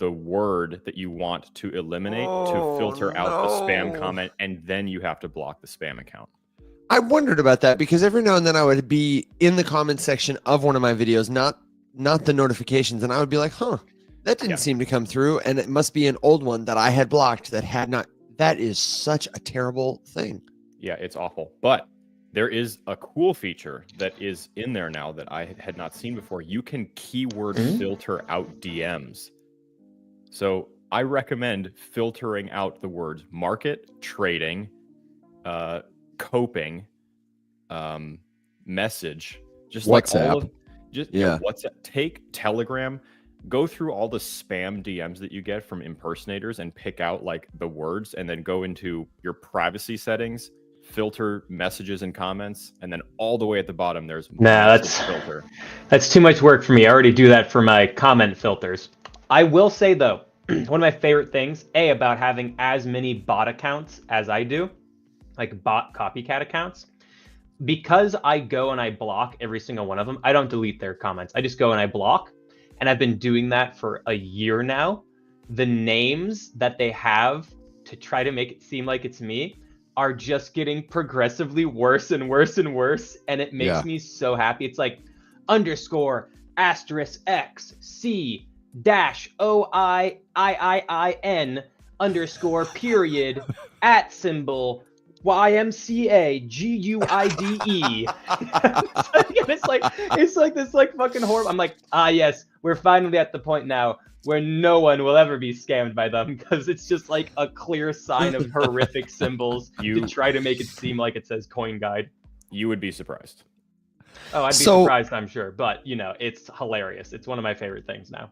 the word that you want to eliminate to filter out the spam comment, and then you have to block the spam account. I wondered about that because every now and then I would be in the comment section of one of my videos, not the notifications, and I would be like, huh, that didn't seem to come through, and it must be an old one that I had blocked that had not. That is such a terrible thing. Yeah, it's awful. But there is a cool feature that is in there now that I had not seen before. You can keyword filter out DMs. So I recommend filtering out the words market, trading, coping, message, just WhatsApp. like all of WhatsApp. Take Telegram, go through all the spam DMs that you get from impersonators and pick out like the words, and then go into your privacy settings, filter messages and comments, and then all the way at the bottom there's filter. That's too much work for me. I already do that for my comment filters. I will say though, one of my favorite things about having as many bot accounts as I do, like bot copycat accounts, because I go and I block every single one of them. I don't delete their comments. I just go and I block, and I've been doing that for a year now. The names that they have to try to make it seem like it's me are just getting progressively worse and worse and worse, and it makes me so happy. It's like _*****C _OIIIIN @ YMCA GUIDE. it's like this like fucking horrible. I'm like, yes, we're finally at the point now where no one will ever be scammed by them, because it's just like a clear sign of horrific symbols to try to make it seem like it says coin guide. You would be surprised. Oh, I'd be surprised, I'm sure, but you know, it's hilarious. It's one of my favorite things now.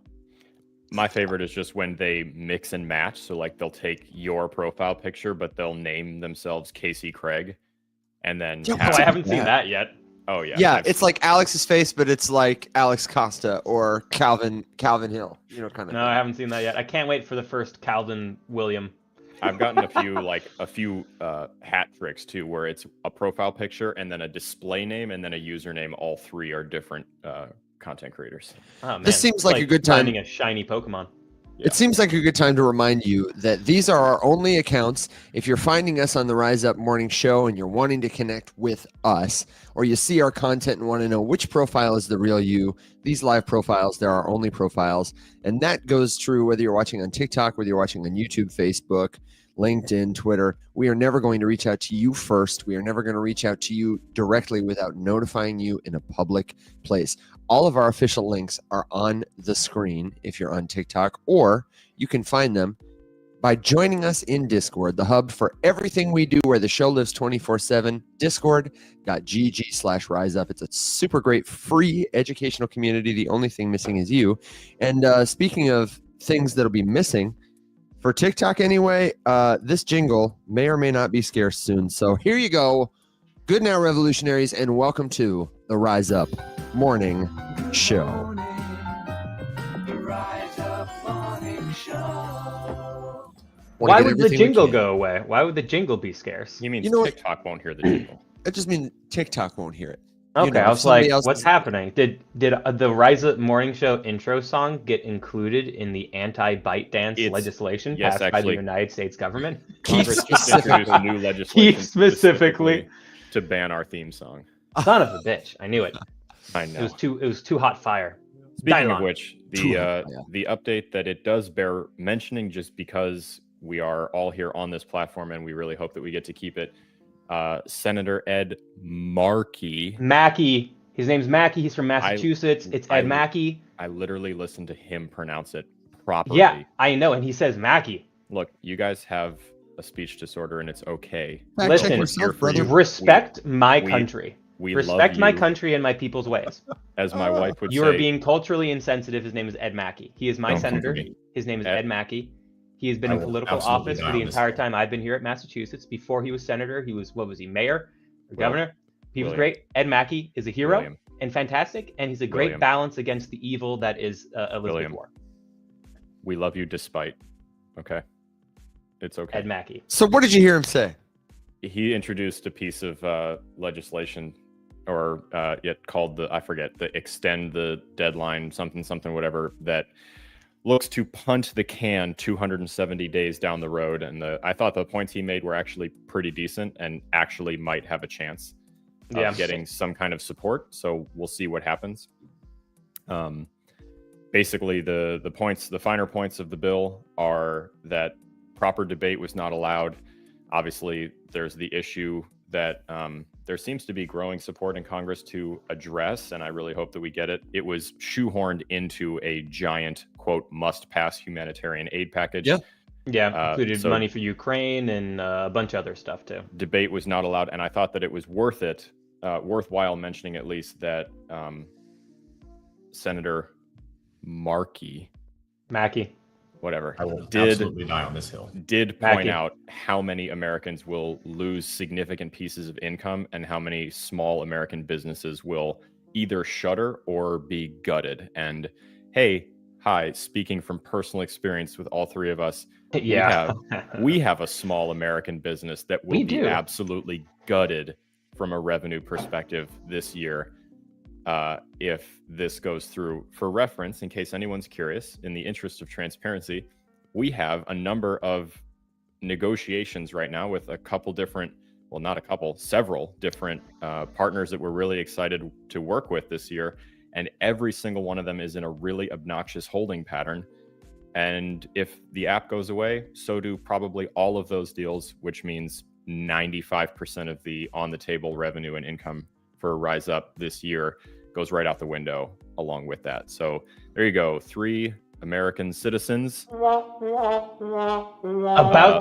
My favorite is just when they mix and match. So like they'll take your profile picture, but they'll name themselves Casey Craig, and then I haven't seen that yet. Oh yeah. Yeah, it's like Alex's face, but it's like Alex Costa or Calvin Hill, you know, kind of. No, I haven't seen that yet. I can't wait for the first Calvin William. I've gotten a few hat tricks too, where it's a profile picture and then a display name and then a username. All three are different content creators. Oh, man. This seems like a good time. Finding a shiny Pokemon. Yeah. It seems like a good time to remind you that these are our only accounts. If you're finding us on the Rise Up Morning Show and you're wanting to connect with us, or you see our content and want to know which profile is the real you, these live profiles, they're our only profiles. And that goes true whether you're watching on TikTok, whether you're watching on YouTube, Facebook, LinkedIn, Twitter. We are never going to reach out to you first. We are never going to reach out to you directly without notifying you in a public place. All of our official links are on the screen if you're on TikTok, or you can find them by joining us in Discord, the hub for everything we do, where the show lives 24/7, discord.gg/riseup. It's a super great free educational community. The only thing missing is you. And speaking of things that'll be missing, for TikTok anyway, this jingle may or may not be scarce soon. So here you go. Good now, revolutionaries, and welcome to the Rise Up Morning Show. Why would the jingle go away? Why would the jingle be scarce? You mean TikTok won't hear the jingle? I just mean TikTok won't hear it. Okay, I was like, what's happening? Did the Rise Up Morning Show intro song get included in the anti-bite dance legislation passed by the United States government? Congress just introduced new legislation specifically to ban our theme song. Son of a bitch! I knew it. I know. It was too hot fire. Speaking of which, the update that it does bear mentioning, just because we are all here on this platform and we really hope that we get to keep it. Senator Ed Markey. Mackey. His name's Mackey. He's from Massachusetts. It's Ed Mackey. I literally listened to him pronounce it properly. Yeah, I know, and he says Mackey. Look, you guys have a speech disorder, and it's okay. Listen, respect my country. We respect my country and my people's ways. As my wife would say. You are being culturally insensitive. His name is Ed Mackey. He is my senator. His name is Ed Mackey. He has been in political office for the entire time I've been here at Massachusetts. Before he was senator, he was, mayor or governor? He was great. Ed Mackey is a hero and fantastic, and he's a great balance against the evil that is Elizabeth Warren. We love you despite. Okay? It's okay. Ed Mackey. So what did you hear him say? He introduced a piece of legislation or called the extend the deadline, something, whatever, that looks to punt the can 270 days down the road. And I thought the points he made were actually pretty decent and actually might have a chance of getting some kind of support. So we'll see what happens. Basically, the finer points of the bill are that proper debate was not allowed. Obviously, there's the issue that there seems to be growing support in Congress to address, and I really hope that we get it. It was shoehorned into a giant, quote, must-pass humanitarian aid package. Yeah, included money for Ukraine and a bunch of other stuff, too. Debate was not allowed, and I thought that it was worthwhile mentioning at least that Senator Mackey, whatever, I will absolutely die on this hill. Did point out how many Americans will lose significant pieces of income and how many small American businesses will either shutter or be gutted. And speaking from personal experience with all three of us, we have a small American business that will be absolutely gutted from a revenue perspective this year. If this goes through. For reference, in case anyone's curious, in the interest of transparency, we have a number of negotiations right now with several different partners that we're really excited to work with this year. And every single one of them is in a really obnoxious holding pattern. And if the app goes away, so do probably all of those deals, which means 95% of the on the table revenue and income for Rise Up this year goes right out the window along with that. So there you go. 3 American citizens about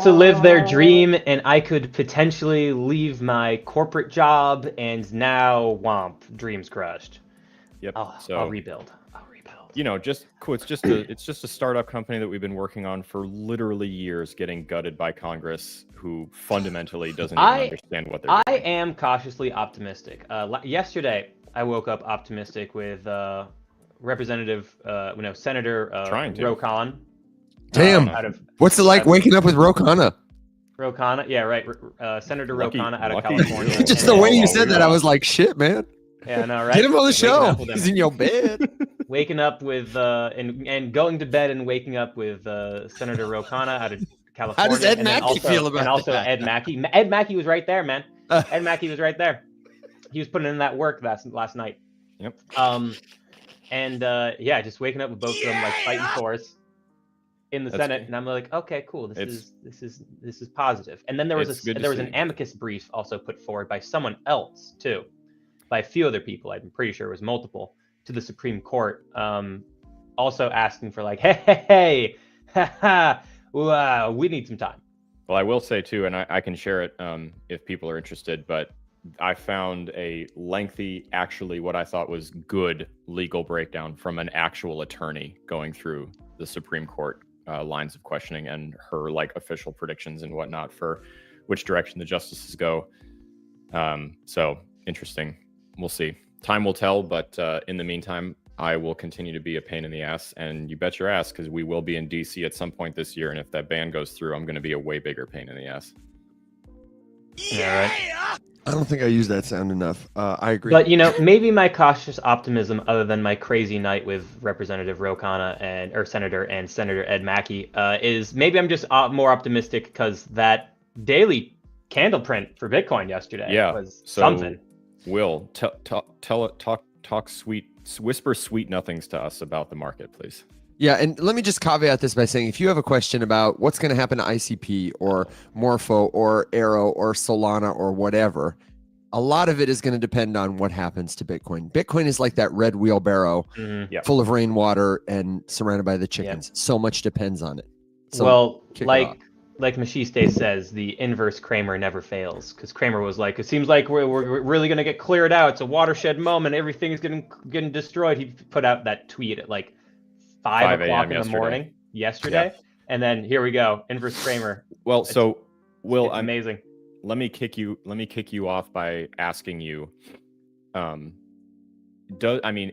to live their dream, and I could potentially leave my corporate job, and now womp, dreams crushed. Yep. I'll rebuild. You know, just cool. It's just a startup company that we've been working on for literally years, getting gutted by Congress, who fundamentally doesn't even understand what they're doing. I am cautiously optimistic. Yesterday, I woke up optimistic with Senator Ro Khanna. Damn. What's it like waking up with Ro Khanna? Ro Khanna, yeah, right. Senator Ro Khanna out of California. Just the way you said that, I was like, shit, man. Yeah, no, right? Get him on the show. He's in your bed. Waking up with and going to bed and waking up with Senator Ro Khanna out of California. How does Ed Mackey feel about that? And also Ed Mackey. Ed Mackey was right there, man. Ed Mackey was right there. He was putting in that work last night. Yep. Just waking up with both of them like fighting for us in the Senate, and I'm like, okay, cool. This is positive. And then there was an amicus brief also put forward by someone else too, by a few other people. I'm pretty sure it was multiple, to the Supreme Court, also asking for like, hey, we need some time. Well, I will say too, and I can share it if people are interested, but I found a lengthy, actually what I thought was good legal breakdown from an actual attorney going through the Supreme Court lines of questioning and her like official predictions and whatnot for which direction the justices go. So interesting. We'll see. Time will tell, but in the meantime, I will continue to be a pain in the ass, and you bet your ass, because we will be in DC at some point this year, and if that ban goes through, I'm going to be a way bigger pain in the ass. Yeah, right. I don't think I use that sound enough. I agree. But, maybe my cautious optimism, other than my crazy night with Representative Ro Khanna or Senator Ed Mackey, is maybe I'm just more optimistic because that daily candle print for Bitcoin yesterday was something. Will, whisper sweet nothings to us about the market, please. Yeah, and let me just caveat this by saying, if you have a question about what's going to happen to ICP or Morpho or Arrow or Solana or whatever, a lot of it is going to depend on what happens to Bitcoin. Bitcoin is like that red wheelbarrow full of rainwater and surrounded by the chickens. Yep. So much depends on it. So like Machiste says, the inverse Cramer never fails, because Cramer was like, it seems like we're really going to get cleared out. It's a watershed moment. Everything is getting destroyed. He put out that tweet at like 5 o'clock in the morning yesterday. Yeah. And then here we go. Inverse Cramer. Well, so Will, it's amazing. Let me kick you off by asking you,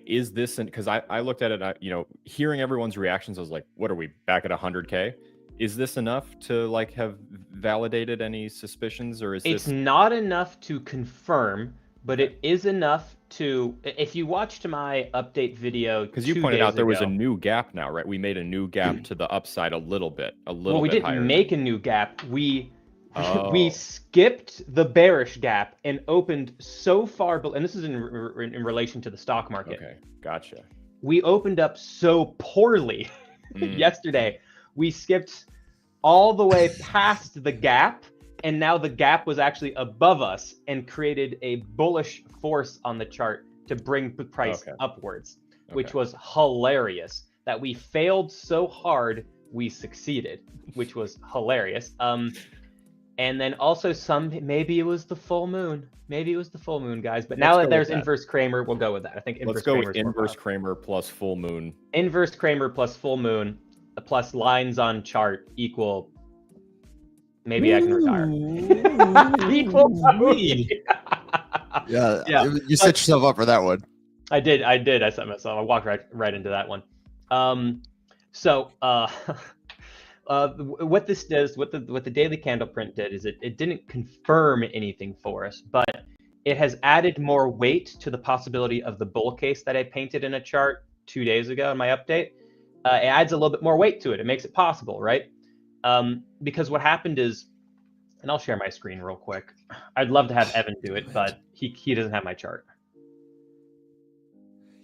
is this, because I looked at it, hearing everyone's reactions, I was like, what are we back at 100K? Is this enough to like have validated any suspicions, or is it's not enough to confirm, but it is enough to, if you watched my update video, because you pointed out there was a new gap now, right? We made a new gap to the upside a little bit Well, we didn't make a new gap. We Oh. skipped the bearish gap and opened so far, and this is in relation to the stock market. Okay, gotcha. We opened up so poorly yesterday. We skipped all the way past the gap, and now the gap was actually above us and created a bullish force on the chart to bring the price upwards, which was hilarious. That we failed so hard, we succeeded, which was hilarious. And then also maybe it was the full moon. Maybe it was the full moon, guys. But now that there's inverse Kramer, we'll go with that. I think let's go with inverse Kramer plus full moon. Inverse Kramer plus full moon plus lines on chart equal. Maybe I can retire. Equal me. Yeah. You set yourself up for that one. I did. I set myself. I walked right into that one. What this does, what the daily candle print did, is it didn't confirm anything for us, but it has added more weight to the possibility of the bull case that I painted in a chart 2 days ago in my update. It adds a little bit more weight to it. It makes it possible, right? Because what happened is, and I'll share my screen real quick. I'd love to have Evan do it, but he doesn't have my chart.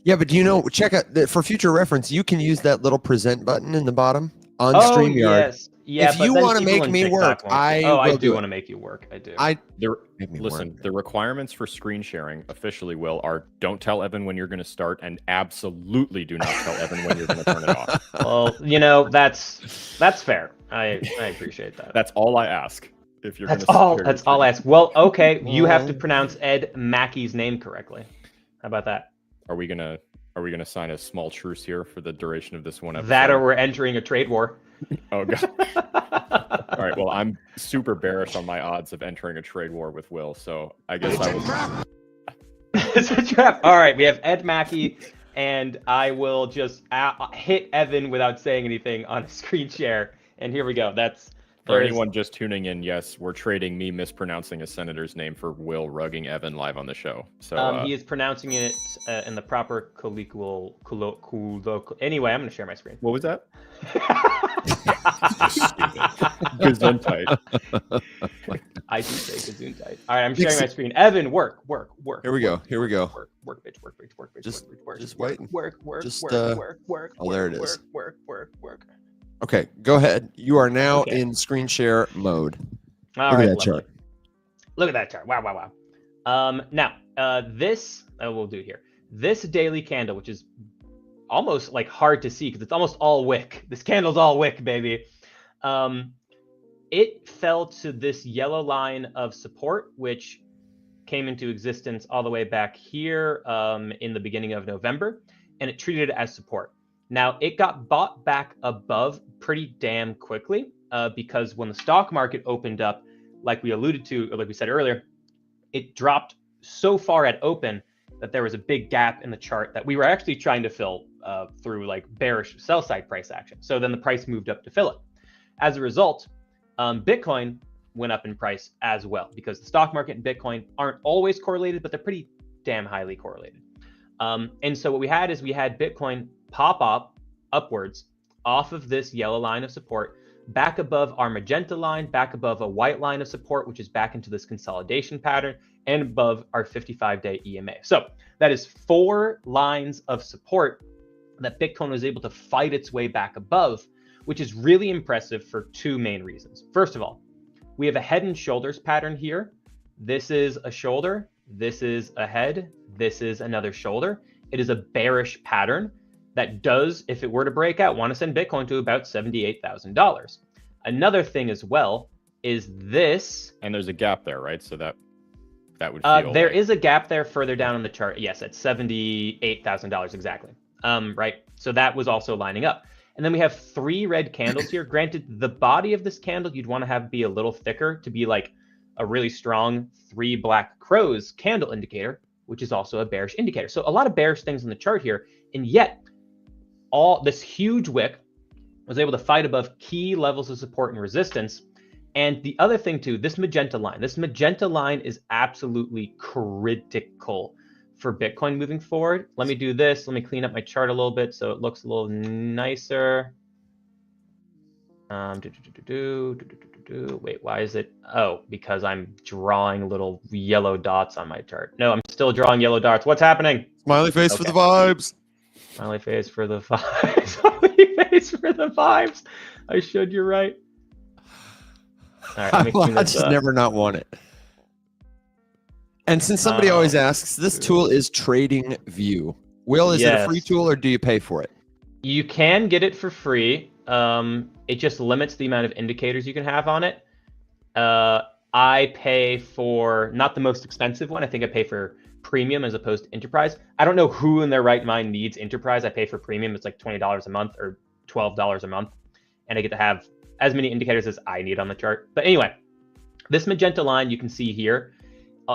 Yeah, but check out for future reference, you can use that little present button in the bottom on StreamYard. Yes. Yeah, if you want to make me work, I do want to make you work. I do. The requirements for screen sharing officially are don't tell Evan when you're going to start, and absolutely do not tell Evan when you're going to turn it off. Well, that's fair. I appreciate that. That's all I ask. If you're that's all I ask. Well, okay, you have to pronounce Ed Mackey's name correctly. How about that? Are we gonna sign a small truce here for the duration of this one episode? That, or we're entering a trade war. Oh god. All right. Well, I'm super bearish on my odds of entering a trade war with Will, so I guess I will. It's a trap. All right, we have Ed Mackey, and I will just hit Evan without saying anything on a screen share. And here we go. For anyone just tuning in, yes, we're trading me mispronouncing a senator's name for Will rugging Evan live on the show. So he is pronouncing it in the proper colloquial. Anyway, I'm going to share my screen. What was that? Gesundheit. I do say Gesundheit. All right, I'm sharing my screen. Evan, work. Here we go. Work, bitch. Just waiting. Work. Oh, there it is. Work. Okay, go ahead. You are now in screen share mode. Look at that chart. Look at that chart. Wow. Now, this we'll do here. This daily candle, which is almost like hard to see because it's almost all wick. This candle's all wick, baby. It fell to this yellow line of support, which came into existence all the way back here in the beginning of November, and it treated it as support. Now, it got bought back above pretty damn quickly because when the stock market opened up, like we alluded to, or like we said earlier, it dropped so far at open that there was a big gap in the chart that we were actually trying to fill through like bearish sell side price action. So then the price moved up to fill it. As a result, Bitcoin went up in price as well because the stock market and Bitcoin aren't always correlated, but they're pretty damn highly correlated. And so what we had is Bitcoin pop up upwards off of this yellow line of support, back above our magenta line, back above a white line of support, which is back into this consolidation pattern, and above our 55-day EMA. So that is 4 lines of support that Bitcoin was able to fight its way back above, which is really impressive for 2 main reasons. First of all, we have a head and shoulders pattern here. This is a shoulder, this is a head, this is another shoulder. It is a bearish pattern that does, if it were to break out, want to send Bitcoin to about $78,000. Another thing as well is this. And there's a gap there, right? So that would feel there is a gap there further down on the chart. Yes, at $78,000 exactly. Right. So that was also lining up. And then we have 3 red candles here. Granted, the body of this candle you'd want to have be a little thicker to be like a really strong 3 black crows candle indicator, which is also a bearish indicator. So a lot of bearish things in the chart here, and yet all this huge wick was able to fight above key levels of support and resistance. And the other thing too, this magenta line is absolutely critical for Bitcoin moving forward. Let me do this. Let me clean up my chart a little bit so it looks a little nicer. Wait, why is it? Oh, because I'm drawing little yellow dots on my chart. No, I'm still drawing yellow dots. What's happening? Smiley face for the vibes. Smiley face for the vibes. Smiley face for the vibes. I should. You're right. All right, let me clean I this just up. never not want it. And since somebody always asks, this tool is Trading View. Will, is it a free tool or do you pay for it? You can get it for free. It just limits the amount of indicators you can have on it. I pay for not the most expensive one. I think I pay for premium as opposed to enterprise. I don't know who in their right mind needs enterprise. I pay for premium. It's like $20 a month or $12 a month. And I get to have as many indicators as I need on the chart. But anyway, this magenta line you can see here,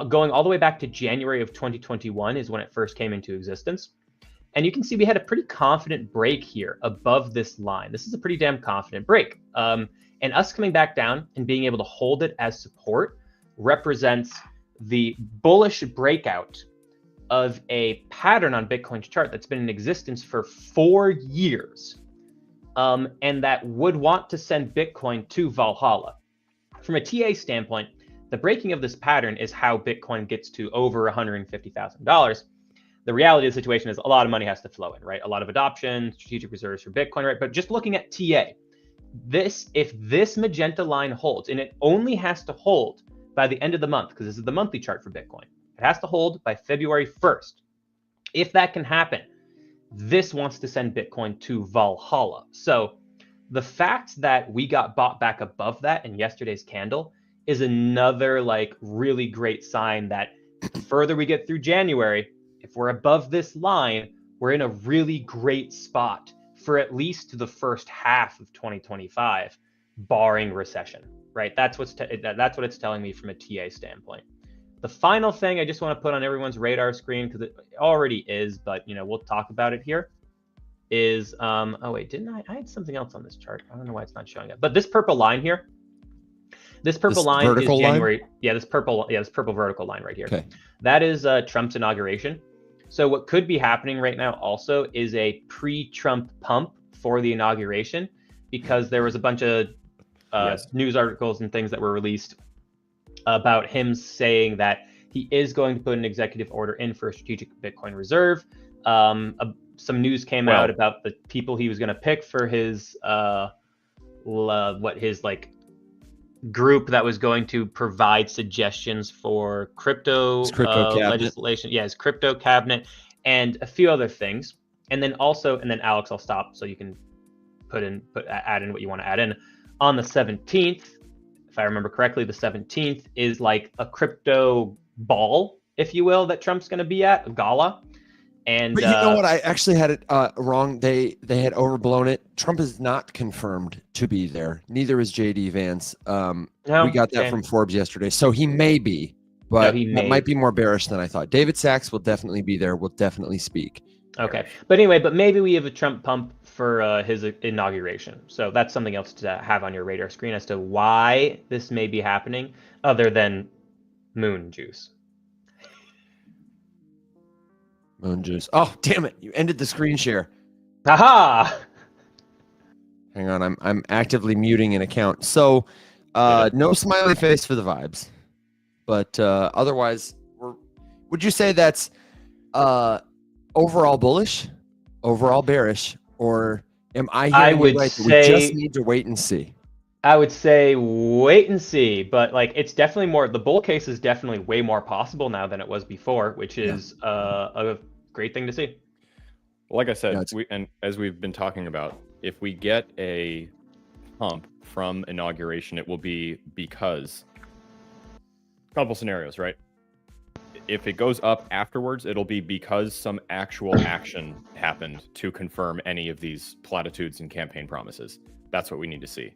going all the way back to January of 2021 is when it first came into existence. And you can see we had a pretty confident break here above this line. This is a pretty damn confident break. And us coming back down and being able to hold it as support represents the bullish breakout of a pattern on Bitcoin's chart that's been in existence for 4 years. And that would want to send Bitcoin to Valhalla. From a TA standpoint, the breaking of this pattern is how Bitcoin gets to over $150,000. The reality of the situation is a lot of money has to flow in, right? A lot of adoption, strategic reserves for Bitcoin, right? But just looking at TA, if this magenta line holds, and it only has to hold by the end of the month, because this is the monthly chart for Bitcoin, it has to hold by February 1st. If that can happen, this wants to send Bitcoin to Valhalla. So the fact that we got bought back above that in yesterday's candle is another like really great sign that the further we get through January, if we're above this line, we're in a really great spot for at least the first half of 2025, barring recession, right? That's what it's telling me from a TA standpoint. The final thing I just want to put on everyone's radar screen, because it already is, but we'll talk about it here, is oh wait, didn't I had something else on this chart? I don't know why it's not showing up. But this purple line here, this line is January. Line? Yeah, this purple vertical line right here. Okay. That is Trump's inauguration. So what could be happening right now also is a pre-Trump pump for the inauguration, because there was a bunch of news articles and things that were released about him saying that he is going to put an executive order in for a strategic Bitcoin reserve. Some news came out about the people he was going to pick for his group that was going to provide suggestions for crypto legislation. Yeah, his crypto cabinet and a few other things. And then Alex, I'll stop so you can add in what you want to add in. On the 17th, if I remember correctly, the 17th is like a crypto ball, if you will, that Trump's going to be at, a gala. And but you know what? I actually had it wrong. They had overblown it. Trump is not confirmed to be there. Neither is JD Vance. We got that from Forbes yesterday. So he may be, but that might be more bearish than I thought. David Sachs will definitely be there. Will definitely speak. Okay. But anyway, maybe we have a Trump pump for his inauguration. So that's something else to have on your radar screen as to why this may be happening, other than moon juice. Moon juice. Oh, damn it. You ended the screen share. Aha! Hang on. I'm actively muting an account. So no smiley face for the vibes. But otherwise, would you say that's overall bullish, overall bearish, or am I hearing you right that we just need to wait and see? I would say wait and see, but like it's definitely more, the bull case is definitely way more possible now than it was before, which is a great thing to see. Well, like I said, and as we've been talking about, if we get a pump from inauguration, it will be because a couple scenarios, right? If it goes up afterwards, it'll be because some actual action happened to confirm any of these platitudes and campaign promises. That's what we need to see.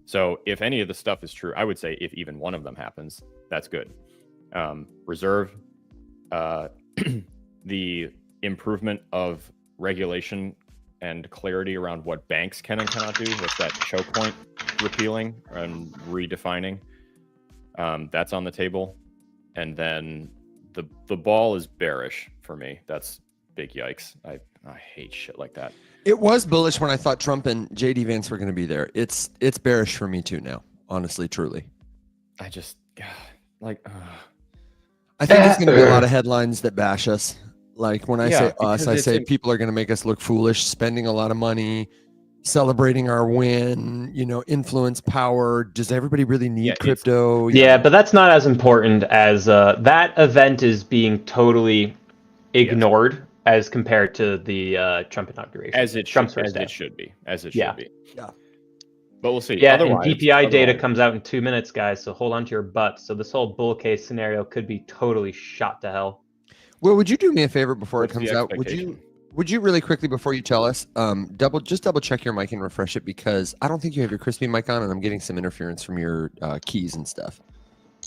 So if any of the stuff is true, I would say if even one of them happens, that's good. Reserve, the improvement of regulation and clarity around what banks can and cannot do with that choke point repealing and redefining, that's on the table. And then the ball is bearish for me. That's big yikes. I hate shit like that. It was bullish when I thought Trump and JD Vance were going to be there. It's bearish for me too now. Honestly, truly. I just like. I think there's going to be a lot of headlines that bash us. Like when I say us, I say people are going to make us look foolish, spending a lot of money, celebrating our win, influence, power. Does everybody really need crypto? Yeah, but that's not as important as that event is being totally ignored as compared to the Trump inauguration. As it should be. Yeah. But we'll see. Yeah, and PPI data comes out in 2 minutes, guys, so hold on to your butts. So this whole bull case scenario could be totally shot to hell. Well, would you do me a favor before it comes out? Would you really quickly before you tell us, double check your mic and refresh it, because I don't think you have your crispy mic on and I'm getting some interference from your keys and stuff.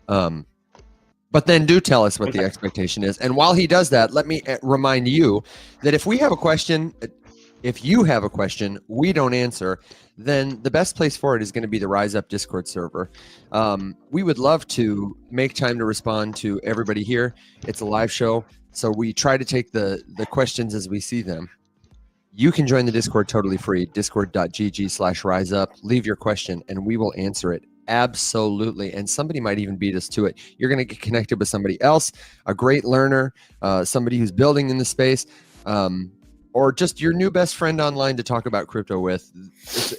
But then do tell us what the expectation is. And while he does that, let me remind you that if you have a question, we don't answer, then the best place for it is going to be the Rise Up Discord server. We would love to make time to respond to everybody here. It's a live show, so we try to take the questions as we see them. You can join the Discord totally free, discord.gg/riseup. Leave your question, and we will answer it. Absolutely. And somebody might even beat us to it. You're going to get connected with somebody else, a great learner, somebody who's building in the space, or just your new best friend online to talk about crypto with.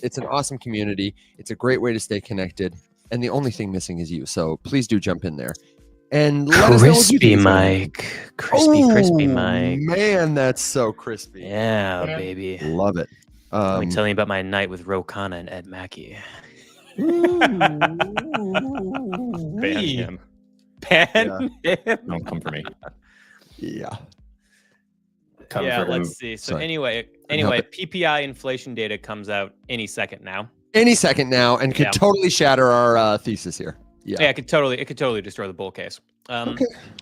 It's an awesome community. It's a great way to stay connected. And the only thing missing is you. So please do jump in there. And let us know what you think. Crispy Mike. Man, that's so crispy. Yeah, baby. Love it. Let me tell you about my night with Ro Khanna and Ed Mackey. Ban him. Him? Don't come for me. Yeah. Let's see. So anyway, PPI inflation data comes out any second now. And could totally shatter our thesis here. Yeah, it could totally destroy the bull case.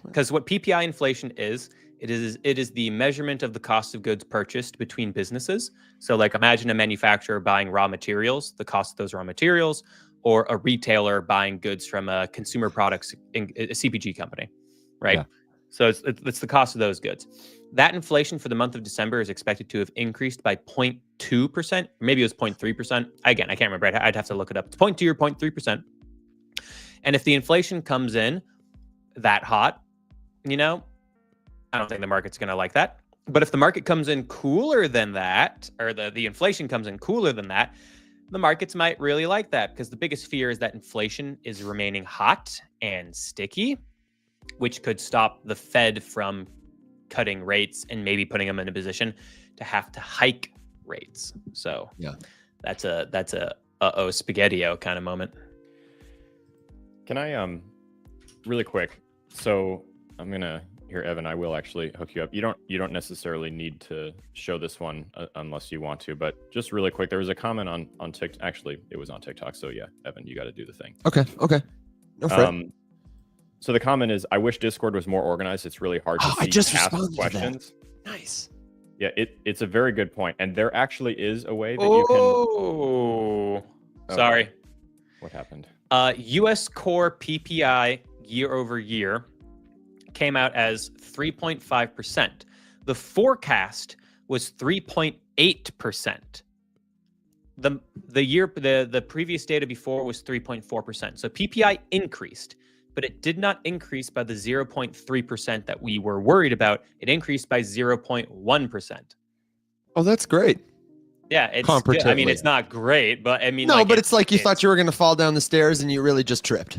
Because what PPI inflation is, it is the measurement of the cost of goods purchased between businesses. So like imagine a manufacturer buying raw materials, the cost of those raw materials, or a retailer buying goods from a consumer products, a CPG company, right? Yeah. So it's the cost of those goods. That inflation for the month of December is expected to have increased by 0.2%. Maybe it was 0.3%. Again, I can't remember. I'd have to look it up. It's 0.2 or 0.3%. And if the inflation comes in that hot, I don't think the market's going to like that. But if the market comes in cooler than that, or the inflation comes in cooler than that, the markets might really like that, because the biggest fear is that inflation is remaining hot and sticky, which could stop the Fed from cutting rates and maybe putting them in a position to have to hike rates. So that's a uh-oh spaghetti-o kind of moment. Can I really quick? So I'm gonna Evan, I will actually hook you up. You don't necessarily need to show this one unless you want to, but just really quick, there was a comment on TikTok. Actually, it was on TikTok. So yeah, Evan, you got to do the thing. Okay. No fret. So the comment is, I wish Discord was more organized. It's really hard to see past questions. Nice. Yeah, it's a very good point. And there actually is a way that you can... Oh, sorry. What happened? US core PPI year over year came out as 3.5%. The forecast was 3.8%. The previous data before was 3.4%. So PPI increased, but it did not increase by the 0.3% that we were worried about. It increased by 0.1%. Oh, that's great. Yeah, it's not great, but but it's like you thought you were going to fall down the stairs and you really just tripped.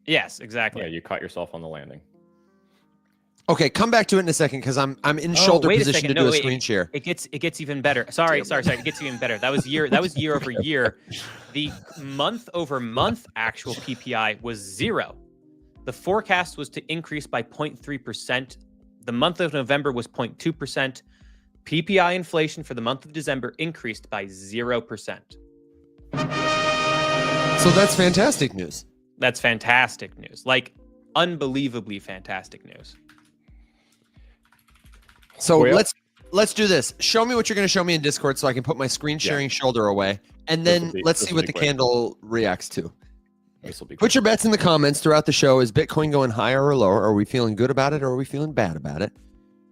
Yes, exactly. Yeah, you caught yourself on the landing. Okay, come back to it in a second, because I'm in shoulder position to do a screen share. It gets even better. Sorry. It gets even better. That was year over year. The month over month actual PPI was 0. The forecast was to increase by 0.3%. The month of November was 0.2%. PPI inflation for the month of December increased by 0%. So that's fantastic news. That's fantastic news. Like, unbelievably fantastic news. So let's do this. Show me what you're going to show me in Discord so I can put my screen sharing shoulder away. And then let's see what the candle reacts to. This will be Put your bets in the comments throughout the show. Is Bitcoin going higher or lower? Are we feeling good about it or are we feeling bad about it?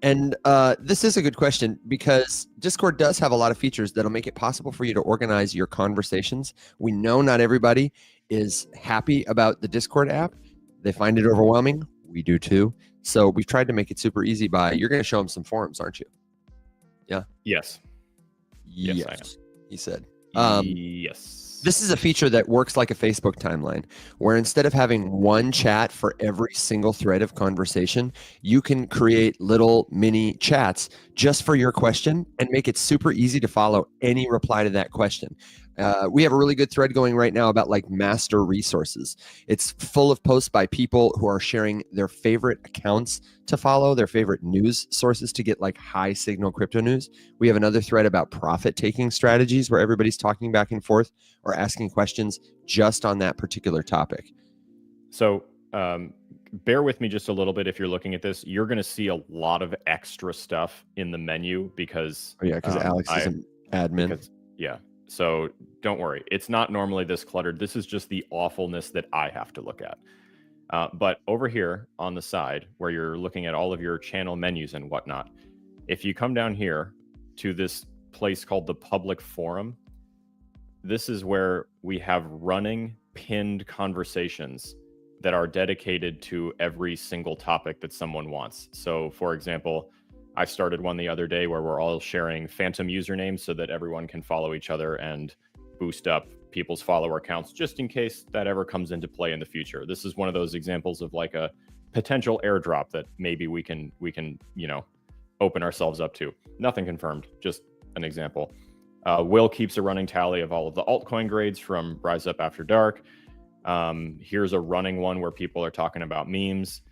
And this is a good question because Discord does have a lot of features that'll make it possible for you to organize your conversations. We know not everybody is happy about the Discord app. They find it overwhelming. We do too. So we've tried to make it super easy by, you're going to show them some forums, aren't you? Yeah. Yes. Yes, I am. He said. Yes. This is a feature that works like a Facebook timeline, where instead of having one chat for every single thread of conversation, you can create little mini chats just for your question and make it super easy to follow any reply to that question. We have a really good thread going right now about like master resources. It's full of posts by people who are sharing their favorite accounts to follow, their favorite news sources to get like high signal crypto news. We have another thread about profit taking strategies where everybody's talking back and forth or asking questions just on that particular topic. So bear with me just a little bit. If you're looking at this, you're going to see a lot of extra stuff in the menu because Alex is an admin. Yeah. So don't worry. It's not normally this cluttered. This is just the awfulness that I have to look at. But over here on the side where you're looking at all of your channel menus and whatnot, if you come down here to this place called the public forum, this is where we have running pinned conversations that are dedicated to every single topic that someone wants. So for example, I started one the other day where we're all sharing phantom usernames so that everyone can follow each other and boost up people's follower counts just in case that ever comes into play in the future. This is one of those examples of like a potential airdrop that maybe we can, open ourselves up to. Nothing confirmed, just an example. Will keeps a running tally of all of the altcoin grades from Rise Up After Dark. Here's a running one where people are talking about memes.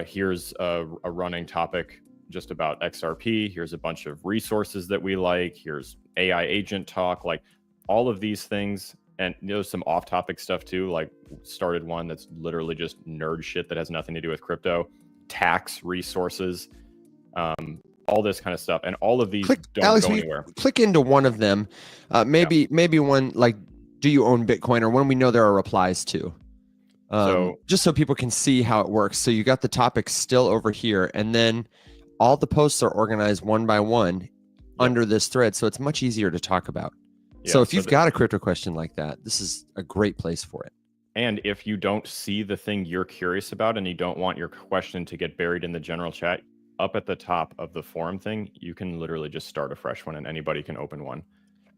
Here's a running topic just about XRP. Here's a bunch of resources that we like. Here's AI agent talk, like all of these things. And there's some off-topic stuff too, like started one that's literally just nerd shit that has nothing to do with crypto, tax resources, all this kind of stuff. And all of these don't go anywhere. Click into one of them. Maybe one like, do you own Bitcoin, or one we know there are replies to. Just so people can see how it works. So you got the topics still over here, and then all the posts are organized one by one under this thread. So it's much easier to talk about. Yeah, so if you've got a crypto question like that, this is a great place for it. And if you don't see the thing you're curious about and you don't want your question to get buried in the general chat, up at the top of the forum thing, you can literally just start a fresh one and anybody can open one.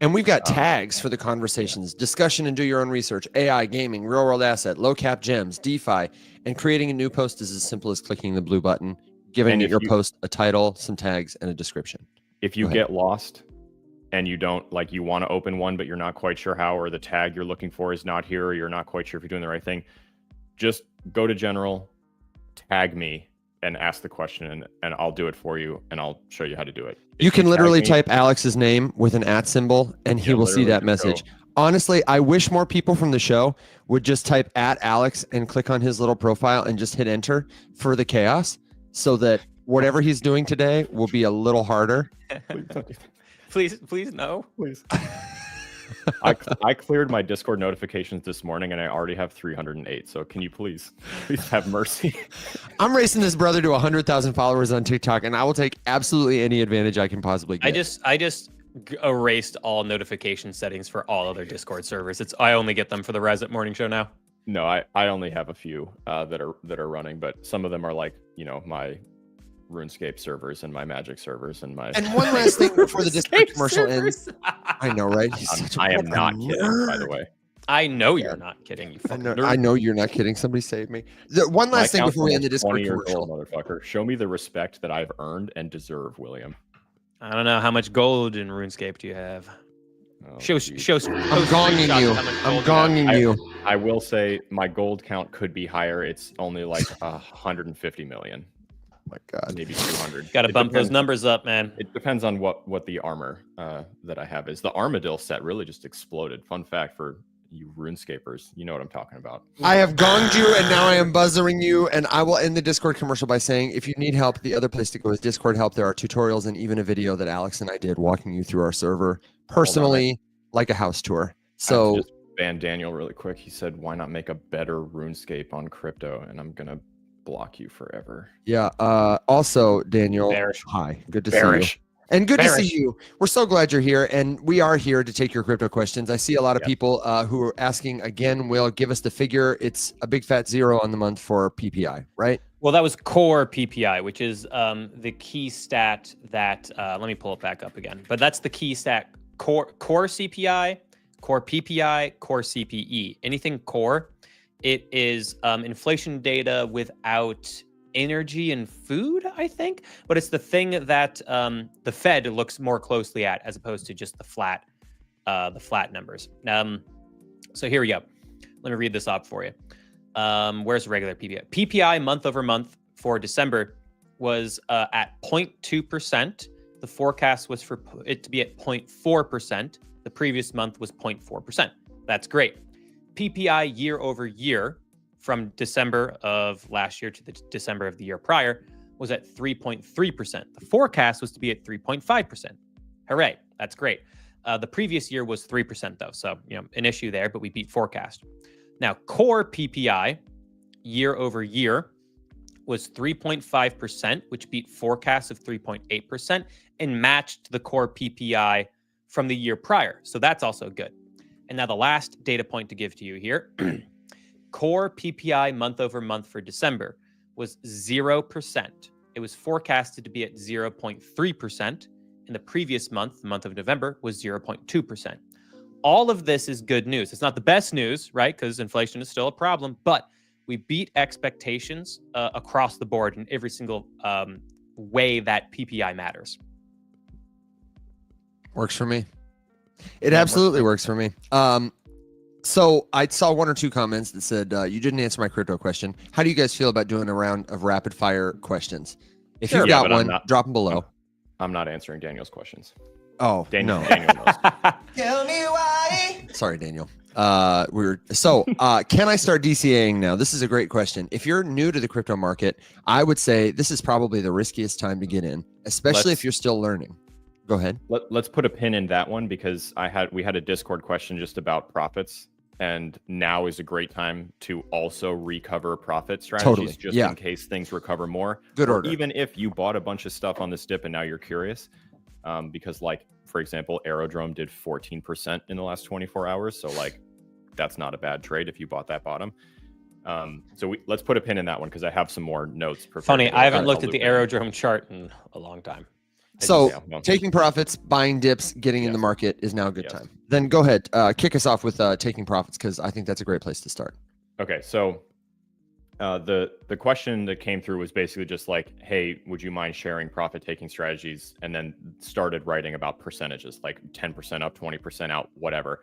And we've got tags for the conversations, discussion and do your own research, AI, gaming, real world asset, low cap gems, DeFi, and creating a new post is as simple as clicking the blue button, giving your post a title, some tags, and a description. If you get lost and you don't you want to open one, but you're not quite sure how, or the tag you're looking for is not here, or you're not quite sure if you're doing the right thing, just go to general, tag me, and ask the question, and I'll do it for you, and I'll show you how to do it. You can literally type Alex's name with an @ symbol, and he will see that message. Honestly, I wish more people from the show would just type @Alex and click on his little profile and just hit enter for the chaos, so that whatever he's doing today will be a little harder. Please no. Please. I cleared my Discord notifications this morning and I already have 308. So can you please have mercy? I'm racing this brother to 100,000 followers on TikTok, and I will take absolutely any advantage I can possibly get. I just erased all notification settings for all other Discord servers. I only get them for the Rise Up Morning Show now. No, I only have a few that are running, but some of them are like, my RuneScape servers and my Magic servers and my. And one last thing before the Discord commercial ends. I know, right? I am not kidding, by the way. I know you're not kidding. You I know you're not kidding. Somebody save me. One last thing before we end the Discord commercial. Motherfucker, show me the respect that I've earned and deserve, William. I don't know how much gold in RuneScape do you have. I'm gonging you. I'm gonging you. I will say my gold count could be higher. It's only like 150 million. Oh my God, maybe 200. Got to bump those numbers up, man. It depends on what the armor that I have is. The Armadillo set really just exploded. Fun fact for you RuneScapers, you know what I'm talking about. I have gonged you, and now I am buzzering you, and I will end the Discord commercial by saying, if you need help, the other place to go is Discord help. There are tutorials and even a video that Alex and I did walking you through our server personally, like a house tour. So ban Daniel really quick. He said, "Why not make a better RuneScape on crypto?" And I'm gonna block you forever. Yeah. Also, Daniel, Bearish. hi. Good to see you. And good to see you. We're so glad you're here, and we are here to take your crypto questions. I see a lot of people who are asking again. Will give us the figure? It's a big fat 0 on the month for PPI, right? Well, that was core PPI, which is the key stat that. Let me pull it back up again. But that's the key stat: core CPI, core PPI, core CPE. Anything core, it is inflation data without energy and food, I think, but it's the thing that the Fed looks more closely at as opposed to just the flat numbers. So here we go. Let me read this up for you. Where's the regular PPI? PPI month over month for December was at 0.2%. The forecast was for it to be at 0.4%. The previous month was 0.4%. That's great. PPI year over year from December of last year to the December of the year prior was at 3.3%. The forecast was to be at 3.5%. Hooray, that's great. The previous year was 3% though, so an issue there, but we beat forecast. Now, core PPI year over year was 3.5%, which beat forecast of 3.8% and matched the core PPI from the year prior. So that's also good. And now the last data point to give to you here. Core PPI month over month for December was 0%. It was forecasted to be at 0.3%. In the previous month, the month of November, was 0.2%. All of this is good news. It's not the best news, right? Because inflation is still a problem, but we beat expectations across the board in every single way that PPI matters. Works for me. It absolutely works for me. So I saw 1 or 2 comments that said, you didn't answer my crypto question. How do you guys feel about doing a round of rapid fire questions? If you've got one, drop them below. I'm not answering Daniel's questions. Oh, Daniel, no. Daniel knows. Tell me why. Sorry, Daniel. Can I start DCAing now? This is a great question. If you're new to the crypto market, I would say this is probably the riskiest time to get in, especially if you're still learning. Go ahead. Let's put a pin in that one because we had a Discord question just about profits, and now is a great time to also recover profit strategies just in case things recover more. Good order. Even if you bought a bunch of stuff on this dip and now you're curious, because for example, Aerodrome did 14% in the last 24 hours, so that's not a bad trade if you bought that bottom. Let's put a pin in that one because I have some more notes prepared. Funny, I haven't looked at the Aerodrome chart in a long time. So taking profits, buying dips, getting in the market is now a good time. Then go ahead, kick us off with taking profits because I think that's a great place to start. Okay, so the question that came through was basically just hey, would you mind sharing profit taking strategies? And then started writing about percentages, like 10% up, 20% out, whatever.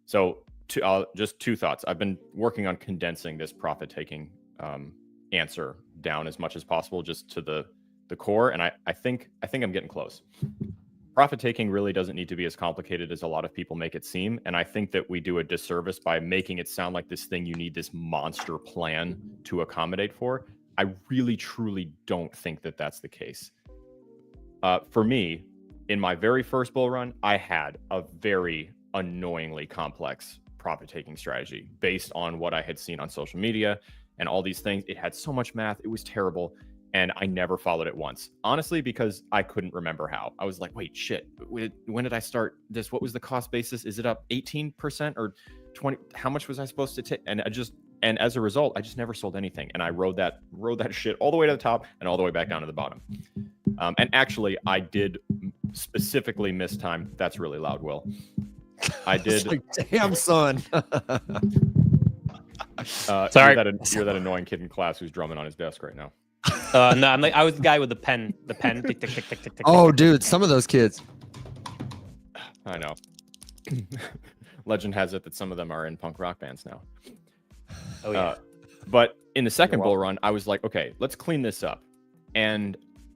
So just 2 thoughts. I've been working on condensing this profit taking answer down as much as possible, just to the core, and I think I'm getting close. Profit taking really doesn't need to be as complicated as a lot of people make it seem, and I think that we do a disservice by making it sound like this thing you need this monster plan to accommodate for. I really truly don't think that that's the case. For me, in my very first bull run, I had a very annoyingly complex profit taking strategy based on what I had seen on social media and all these things. It had so much math, it was terrible. And I never followed it once, honestly, because I couldn't remember how. I was like, wait, shit, when did I start this? What was the cost basis? Is it up 18% or 20? How much was I supposed to take? And as a result, I just never sold anything. And I rode that shit all the way to the top and all the way back down to the bottom. And actually, I did specifically miss time. That's really loud, Will. I did. Damn, son. Sorry. You're that annoying kid in class who's drumming on his desk right now. No, I was the guy with the pen. Tick, tick, tick, tick, tick, tick. Oh, dude, some of those kids. I know. Legend has it that some of them are in punk rock bands now. Oh yeah. But in the second bull run, I was like, okay, let's clean this up, and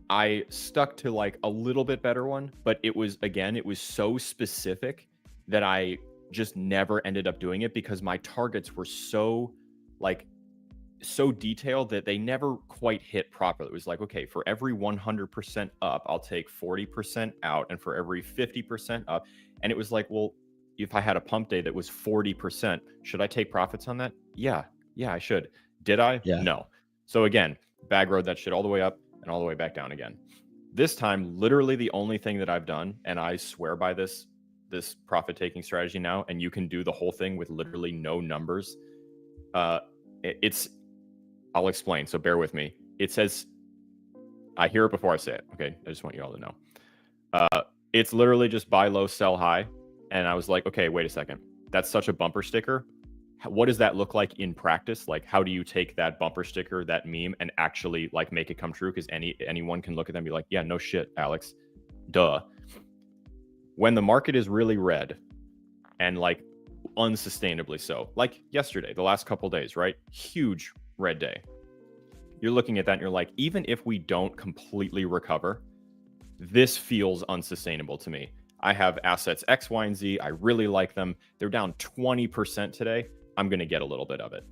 I stuck to a little bit better one, but it was so specific that I just never ended up doing it because my targets were so detailed that they never quite hit properly. It was okay, for every 100% up, I'll take 40% out, and for every 50% up. And it was well, if I had a pump day that was 40%, should I take profits on that? Yeah, I should. Did I? Yeah. No. So again, bag rode that shit all the way up and all the way back down again. This time, literally the only thing that I've done, and I swear by this profit taking strategy now, and you can do the whole thing with literally no numbers. I'll explain, so bear with me. It says, I hear it before I say it. Okay, I just want you all to know. It's literally just buy low, sell high. And I was like, okay, wait a second. That's such a bumper sticker. What does that look like in practice? Like, how do you take that bumper sticker, that meme, and actually like make it come true? Because anyone can look at them and be like, yeah, no shit, Alex. Duh. When the market is really red and like unsustainably so, like yesterday, the last couple days, right? Huge red day. You're looking at that and you're like, even if we don't completely recover, this feels unsustainable to me. I have assets X, Y, and Z. I really like them. They're down 20% today. I'm going to get a little bit of it.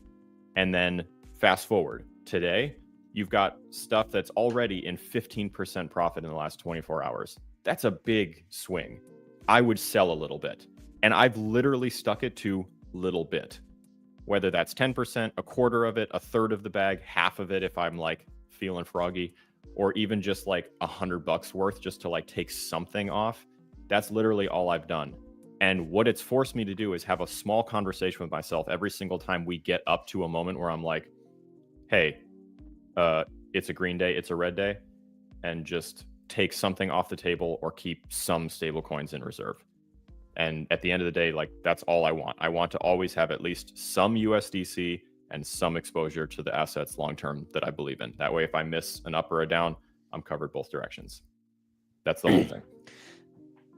And then fast forward today, you've got stuff that's already in 15% profit in the last 24 hours. That's a big swing. I would sell a little bit. And I've literally stuck it to little bit, whether that's 10%, a quarter of it, a third of the bag, half of it if I'm like feeling froggy, or even just like $100 worth just to like take something off. That's literally all I've done. And what it's forced me to do is have a small conversation with myself every single time we get up to a moment where I'm like, hey, it's a green day, it's a red day, and just take something off the table or keep some stable coins in reserve. And at the end of the day, like, that's all I want. I want to always have at least some USDC and some exposure to the assets long-term that I believe in. That way, if I miss an up or a down, I'm covered both directions. That's the whole thing.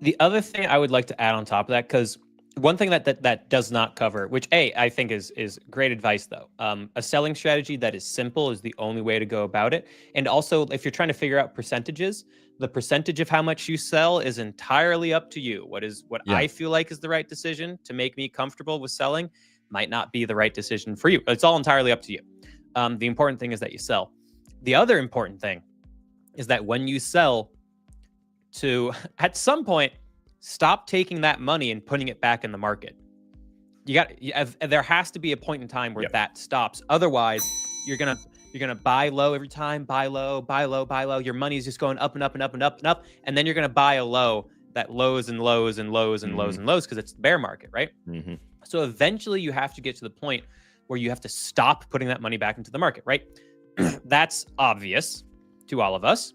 The other thing I would like to add on top of that, because one thing that does not cover, which I think is great advice though. A selling strategy that is simple is the only way to go about it. And also, if you're trying to figure out percentages, the percentage of how much you sell is entirely up to you. What I feel like is the right decision to make me comfortable with selling might not be the right decision for you. It's all entirely up to you. The important thing is that you sell. The other important thing is that when you sell, to at some point stop taking that money and putting it back in the market. There has to be a point in time where that stops. Otherwise, you're gonna buy low every time, buy low. Your money's just going up and up and up and up and up, and then you're gonna buy a low that lows and lows and lows and lows and lows because it's the bear market, right? Mm-hmm. So eventually, you have to get to the point where you have to stop putting that money back into the market, right? That's obvious to all of us.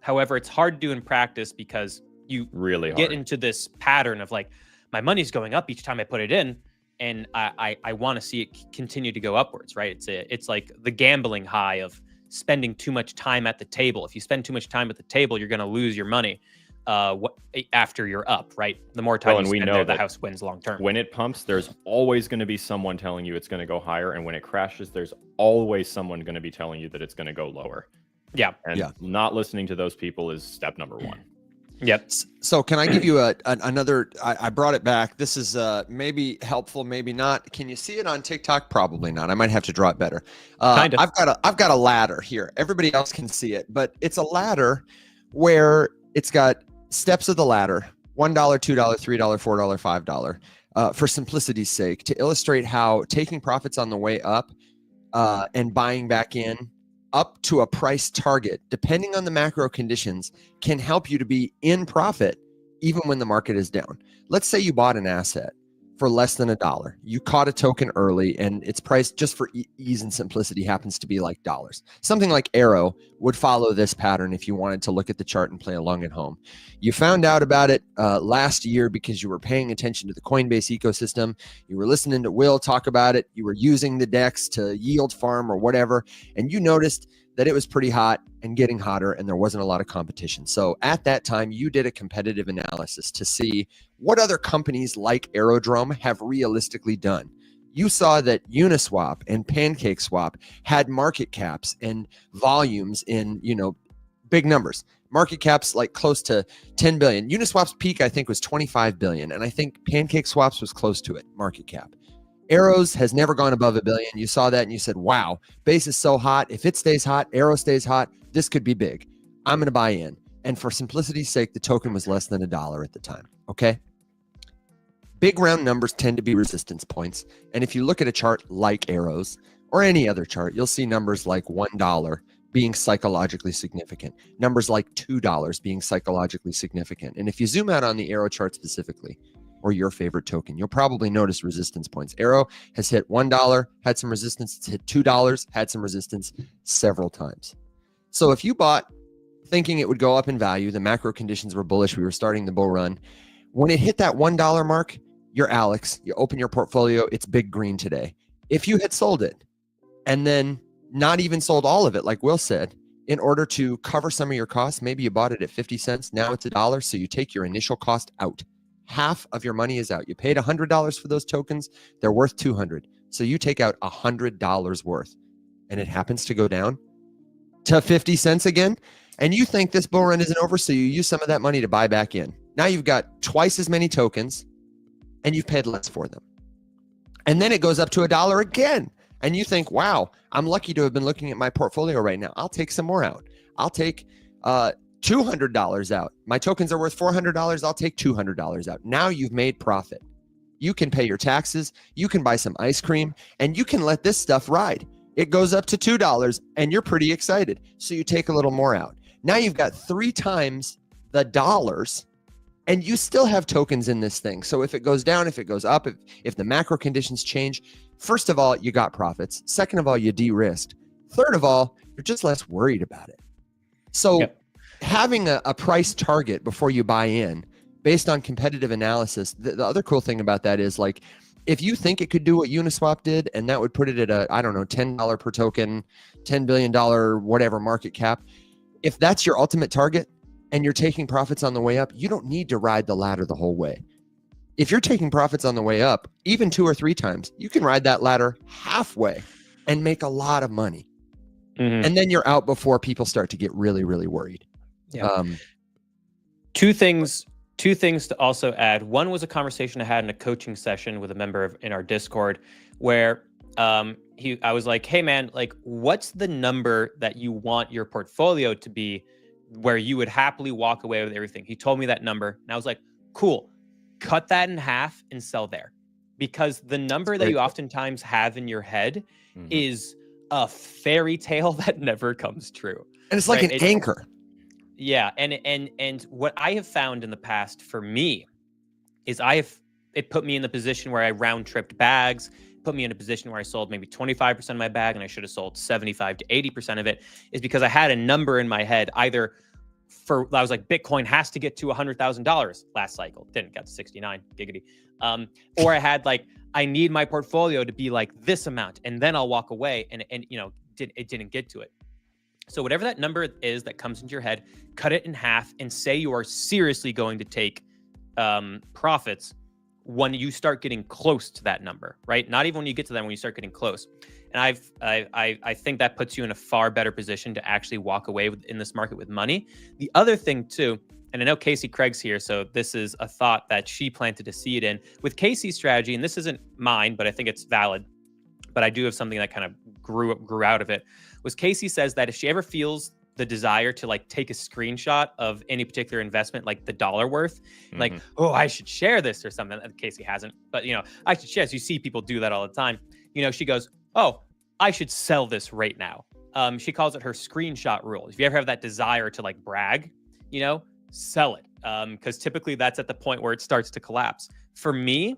However, it's hard to do in practice because you really get into this pattern of like, my money's going up each time I put it in, and I want to see it continue to go upwards, right? It's like the gambling high of spending too much time at the table. If you spend too much time at the table, you're going to lose your money after you're up, right? The more time you spend there, the house wins long term. When it pumps, there's always going to be someone telling you it's going to go higher, and when it crashes, there's always someone going to be telling you that it's going to go lower. Yeah. And not listening to those people is step number one. Yep. So can I give you another, I brought it back. This is maybe helpful, maybe not. Can you see it on TikTok? Probably not. I might have to draw it better. Kind of. I've got a ladder here. Everybody else can see it, but it's a ladder where it's got steps of the ladder, $1, $2, $3, $4, $5, for simplicity's sake, to illustrate how taking profits on the way up and buying back in up to a price target, depending on the macro conditions, can help you to be in profit even when the market is down. Let's say you bought an asset for less than $1. You caught a token early and its price, just for ease and simplicity, happens to be like dollars. Something like Arrow would follow this pattern if you wanted to look at the chart and play along at home. You found out about it last year because you were paying attention to the Coinbase ecosystem. You were listening to Will talk about it. You were using the DEX to yield farm or whatever, and you noticed that it was pretty hot and getting hotter and there wasn't a lot of competition. So at that time, you did a competitive analysis to see what other companies like Aerodrome have realistically done. You saw that Uniswap and PancakeSwap had market caps and volumes in, big numbers. Market caps like close to 10 billion. Uniswap's peak, I think, was 25 billion. And I think PancakeSwap's was close to it, market cap. Arrow's has never gone above $1 billion. You saw that and you said, wow, base is so hot. If it stays hot, Arrow stays hot, this could be big. I'm going to buy in. And for simplicity's sake, the token was less than $1 at the time. Okay. Big round numbers tend to be resistance points. And if you look at a chart like Arrows or any other chart, you'll see numbers like $1 being psychologically significant, numbers like $2 being psychologically significant. And if you zoom out on the Arrow chart specifically, or your favorite token, you'll probably notice resistance points. Arrow has hit $1, had some resistance. It's hit $2, had some resistance several times. So if you bought thinking it would go up in value, the macro conditions were bullish, we were starting the bull run. When it hit that $1 mark, you're Alex. You open your portfolio, it's big green today. If you had sold it and then not even sold all of it, like Will said, in order to cover some of your costs, maybe you bought it at 50 cents, now it's $1, so you take your initial cost out. Half of your money is out. You paid $100 for those tokens, they're worth $200. So you take out $100 worth, and it happens to go down to 50 cents again, and you think this bull run isn't over, so you use some of that money to buy back in. Now you've got twice as many tokens, and you've paid less for them. And then it goes up to $1 again. And you think, wow, I'm lucky to have been looking at my portfolio right now. I'll take some more out. I'll take $200 out. My tokens are worth $400. I'll take $200 out. Now you've made profit. You can pay your taxes. You can buy some ice cream, and you can let this stuff ride. It goes up to $2, and you're pretty excited. So you take a little more out. Now you've got 3 times the dollars, and you still have tokens in this thing. So if it goes down, if it goes up, if the macro conditions change, first of all, you got profits. Second of all, you de-risked. Third of all, you're just less worried about it. So having a price target before you buy in based on competitive analysis, the other cool thing about that is, like, if you think it could do what Uniswap did, and that would put it at a, I don't know, $10 per token, $10 billion, whatever market cap, if that's your ultimate target and you're taking profits on the way up, you don't need to ride the ladder the whole way. If you're taking profits on the way up, even 2 or 3 times, you can ride that ladder halfway and make a lot of money. Mm-hmm. And then you're out before people start to get really, really worried. Yeah. Two things to also add. One was a conversation I had in a coaching session with a member in our Discord where I was like, hey man, like, what's the number that you want your portfolio to be where you would happily walk away with everything? He told me that number, and I was like, cool, cut that in half and sell there. Because the number that you oftentimes have in your head is a fairy tale that never comes true. And it's like an anchor. Yeah. And what I have found in the past for me is it put me in the position where I round tripped bags, put me in a position where I sold maybe 25% of my bag and I should have sold 75 to 80% of it, is because I had a number in my head. Either I was like, Bitcoin has to get to $100,000 last cycle. Didn't get to 69, giggity. Or I had like, I need my portfolio to be like this amount and then I'll walk away, and you know, it didn't get to it. So whatever that number is that comes into your head, cut it in half and say you are seriously going to take profits when you start getting close to that number, right? Not even when you get to that, when you start getting close. And I think that puts you in a far better position to actually walk away in this market with money. The other thing too, and I know Casey Craig's here, so this is a thought that she planted a seed in. With Casey's strategy, and this isn't mine, but I think it's valid, but I do have something that kind of grew out of it, was Casey says that if she ever feels the desire to like take a screenshot of any particular investment, like the dollar worth, like, oh, I should share this or something. Casey hasn't, but you know, I should share. So you see people do that all the time. You know, she goes, oh, I should sell this right now. She calls it her screenshot rule. If you ever have that desire to like brag, you know, sell it. Because typically that's at the point where it starts to collapse. For me,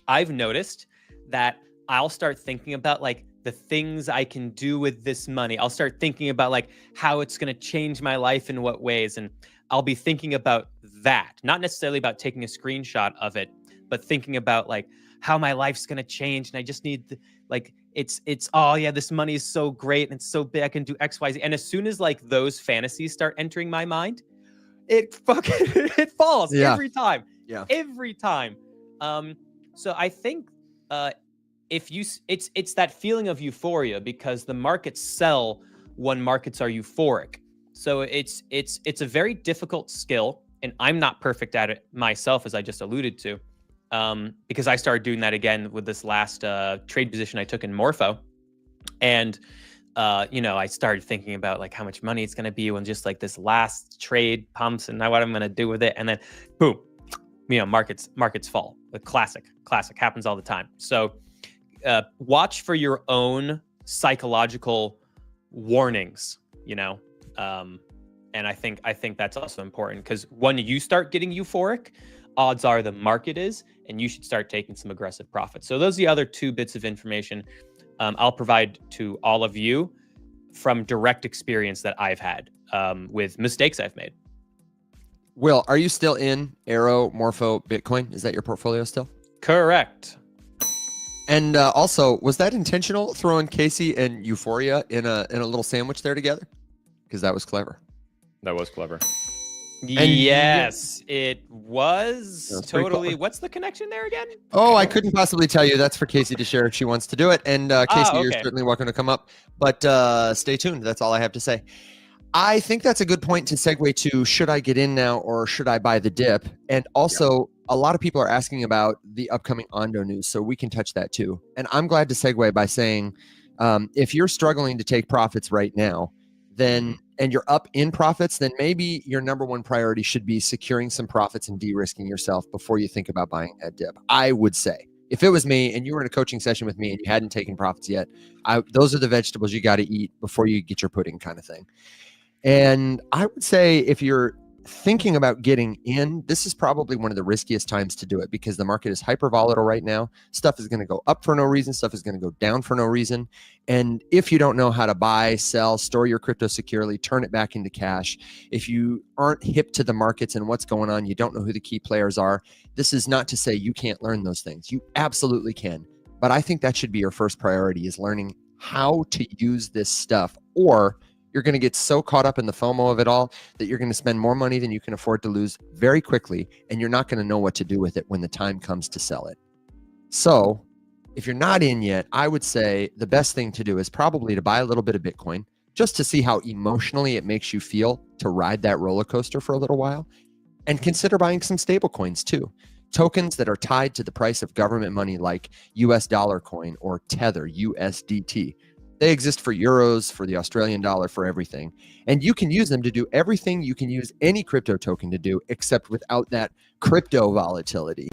I've noticed that I'll start thinking about like the things I can do with this money. I'll start thinking about like how it's going to change my life in what ways. And I'll be thinking about that, not necessarily about taking a screenshot of it, but thinking about like how my life's going to change. And I just need like, it's, oh yeah, this money is so great. And it's so big. I can do X, Y, Z. And as soon as like those fantasies start entering my mind, it falls every time. Yeah. Every time. So I think, it's that feeling of euphoria, because the markets sell when markets are euphoric. So it's a very difficult skill, and I'm not perfect at it myself, as I just alluded to, because I started doing that again with this last trade position I took in Morpho, and you know, I started thinking about like how much money it's going to be when just like this last trade pumps, and now what I'm going to do with it, and then boom, you know, markets fall. The classic happens all the time. So watch for your own psychological warnings, and I think that's also important, because when you start getting euphoric, odds are the market is, and you should start taking some aggressive profits. So those are the other 2 bits of information I'll provide to all of you from direct experience that I've had with mistakes I've made. Will, are you still in Arrow, Morpho, Bitcoin? Is that your portfolio still? Correct. And also, was that intentional, throwing Casey and Euphoria in a little sandwich there together? Because that was clever. That was clever. Yes, it was That's pretty totally. clever. What's the connection there again? Oh, I couldn't possibly tell you. That's for Casey to share if she wants to do it. And Casey, you're okay. certainly welcome to come up. But stay tuned. That's all I have to say. I think that's a good point to segue to, should I get in now or should I buy the dip? And also, a lot of people are asking about the upcoming Ondo news, so we can touch that too. And I'm glad to segue by saying, if you're struggling to take profits right now, then and you're up in profits, then maybe your number one priority should be securing some profits and de-risking yourself before you think about buying that dip. I would say, if it was me and you were in a coaching session with me and you hadn't taken profits yet, those are the vegetables you got to eat before you get your pudding, kind of thing. And I would say, if you're thinking about getting in, this is probably one of the riskiest times to do it, because the market is hyper volatile right now. Stuff is going to go up for no reason. Stuff is going to go down for no reason. And if you don't know how to buy, sell, store your crypto securely, turn it back into cash, if you aren't hip to the markets and what's going on, you don't know who the key players are, this is not to say you can't learn those things. You absolutely can. But I think that should be your first priority, is learning how to use this stuff, or you're going to get so caught up in the FOMO of it all that you're going to spend more money than you can afford to lose very quickly, and you're not going to know what to do with it when the time comes to sell it. So if you're not in yet, I would say the best thing to do is probably to buy a little bit of Bitcoin, just to see how emotionally it makes you feel to ride that roller coaster for a little while, and consider buying some stable coins too. Tokens that are tied to the price of government money, like US dollar coin or Tether, USDT. They exist for euros, for the Australian dollar, for everything. And you can use them to do everything you can use any crypto token to do, except without that crypto volatility.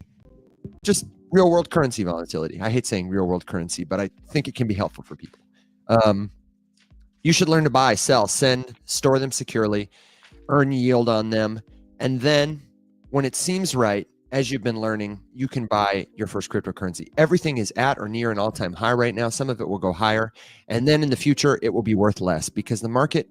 Just real world currency volatility. I hate saying real world currency, but I think it can be helpful for people. You should learn to buy, sell, send, store them securely, earn yield on them. And then when it seems right, as you've been learning, you can buy your first cryptocurrency. Everything is at or near an all-time high right now. Some of it will go higher. And then in the future, it will be worth less, because the market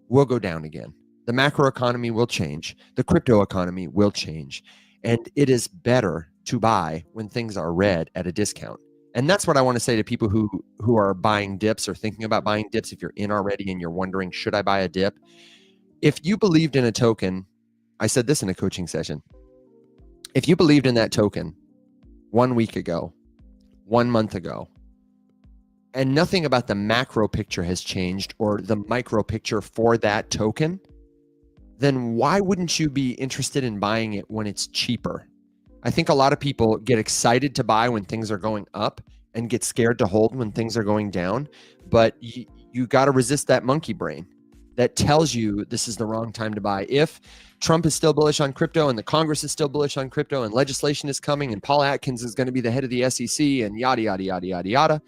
will go down again. The macro economy will change. The crypto economy will change. And it is better to buy when things are red at a discount. And that's what I want to say to people who are buying dips or thinking about buying dips. If you're in already and you're wondering, should I buy a dip? If you believed in a token, I said this in a coaching session, if you believed in that token 1 week ago, 1 month ago, and nothing about the macro picture has changed, or the micro picture for that token, then why wouldn't you be interested in buying it when it's cheaper? I think a lot of people get excited to buy when things are going up and get scared to hold when things are going down. But you got to resist that monkey brain that tells you this is the wrong time to buy. If Trump is still bullish on crypto, and the Congress is still bullish on crypto, and legislation is coming, and Paul Atkins is going to be the head of the SEC, and yada, yada, yada, yada, yada,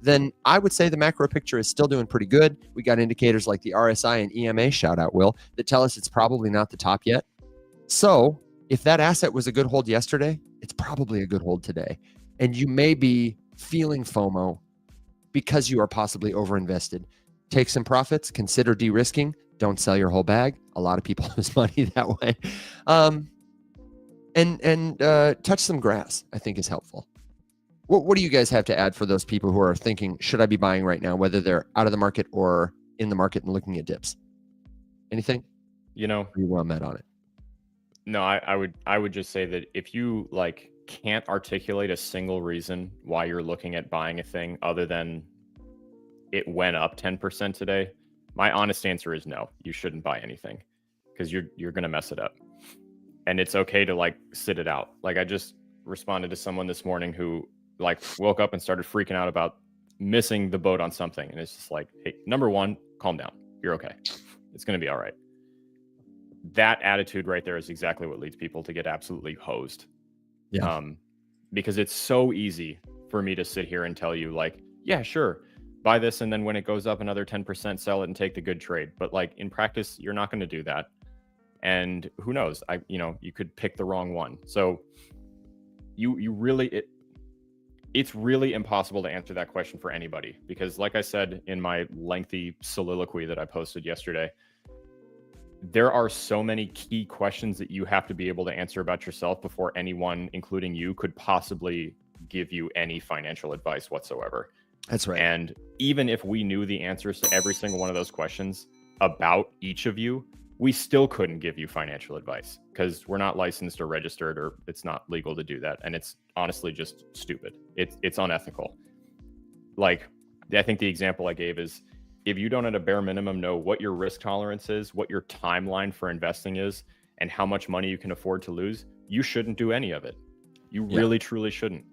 then I would say the macro picture is still doing pretty good. We got indicators like the RSI and EMA, shout out, Will, that tell us it's probably not the top yet. So if that asset was a good hold yesterday, it's probably a good hold today. And you may be feeling FOMO because you are possibly overinvested. Take some profits, consider de-risking. Don't sell your whole bag. A lot of people lose money that way. And touch some grass, I think, is helpful. What do you guys have to add for those people who are thinking, should I be buying right now, whether they're out of the market or in the market and looking at dips? Anything? Or you want Matt on it? No, I would just say that if you can't articulate a single reason why you're looking at buying a thing other than it went up 10% today, my honest answer is no, you shouldn't buy anything, because you're going to mess it up. And it's okay to sit it out. I just responded to someone this morning who woke up and started freaking out about missing the boat on something. And it's just hey, number one, calm down. You're okay. It's going to be all right. That attitude right there is exactly what leads people to get absolutely hosed. Yeah. because it's so easy for me to sit here and tell you like, yeah, sure, buy this, and then when it goes up another 10%, sell it and take the good trade. But like in practice, you're not going to do that. And who knows? You could pick the wrong one. So it's really impossible to answer that question for anybody, because like I said in my lengthy soliloquy that I posted yesterday, there are so many key questions that you have to be able to answer about yourself before anyone, including you, could possibly give you any financial advice whatsoever. That's right. And even if we knew the answers to every single one of those questions about each of you, we still couldn't give you financial advice because we're not licensed or registered, or it's not legal to do that. And it's honestly just stupid. It's unethical. Like, I think the example I gave is, if you don't at a bare minimum know what your risk tolerance is, what your timeline for investing is, and how much money you can afford to lose, you shouldn't do any of it. You really, truly shouldn't.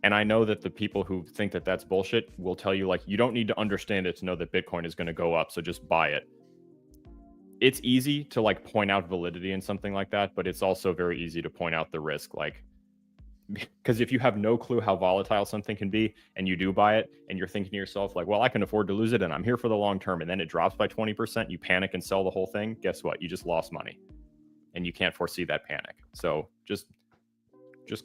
And I know that the people who think that that's bullshit will tell you, like, you don't need to understand it to know that Bitcoin is going to go up, so just buy it. It's easy to like point out validity in something like that, but it's also very easy to point out the risk. Like, because if you have no clue how volatile something can be and you do buy it and you're thinking to yourself like, well, I can afford to lose it and I'm here for the long term, and then it drops by 20%, you panic and sell the whole thing. Guess what? You just lost money and you can't foresee that panic. So just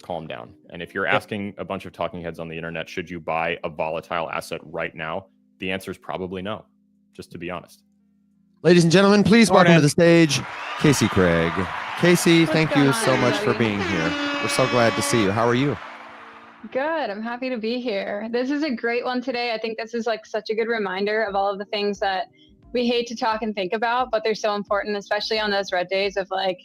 calm down. And if you're asking a bunch of talking heads on the internet, should you buy a volatile asset right now? The answer is probably no, just to be honest. Ladies and gentlemen, please welcome to the stage, Casey Craig. Casey, thank you so much for being here. We're so glad to see you. How are you? Good. I'm happy to be here. This is a great one today. I think this is like such a good reminder of all of the things that we hate to talk and think about, but they're so important, especially on those red days of like,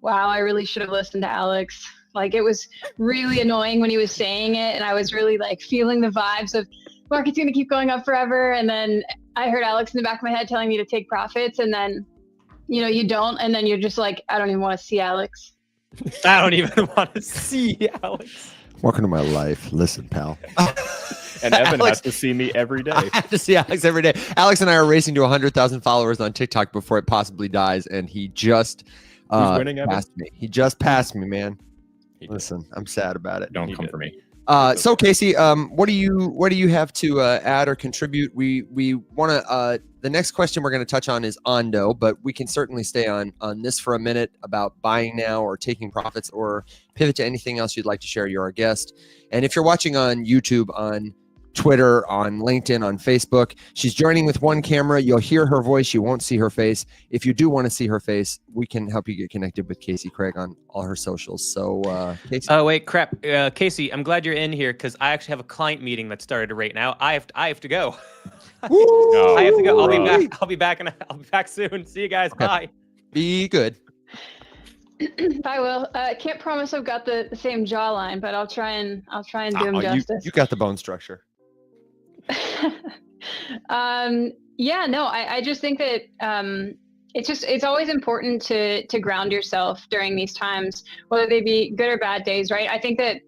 wow, I really should have listened to Alex. Like, it was really annoying when he was saying it, and I was really like feeling the vibes of market's going to keep going up forever. And then I heard Alex in the back of my head telling me to take profits, and then, you don't. And then you're just like, I don't even want to see Alex. I don't even want to see Alex. Welcome to my life. Listen, pal. And Evan has to see me every day. I have to see Alex every day. Alex and I are racing to 100,000 followers on TikTok before it possibly dies, and he just Who's winning, Evan? passed me. He just passed me, man. Listen, I'm sad about it. Don't come for me. So Casey, what do you have to add or contribute? We want to. The next question we're going to touch on is Ondo, but we can certainly stay on this for a minute about buying now or taking profits, or pivot to anything else you'd like to share. You're our guest, and if you're watching on YouTube, on Twitter, on LinkedIn, on Facebook, she's joining with one camera. You'll hear her voice. You won't see her face. If you do want to see her face, we can help you get connected with Casey Craig on all her socials. So, Casey. Oh wait, crap, Casey, I'm glad you're in here because I actually have a client meeting that started right now. I have to go. I have to go. I'll be back, and I'll be back soon. See you guys. Okay. Bye. Be good. I will. Can't promise I've got the same jawline, but I'll try and do him justice. You got the bone structure. I just think that it's always important to ground yourself during these times, whether they be good or bad days, right? I think that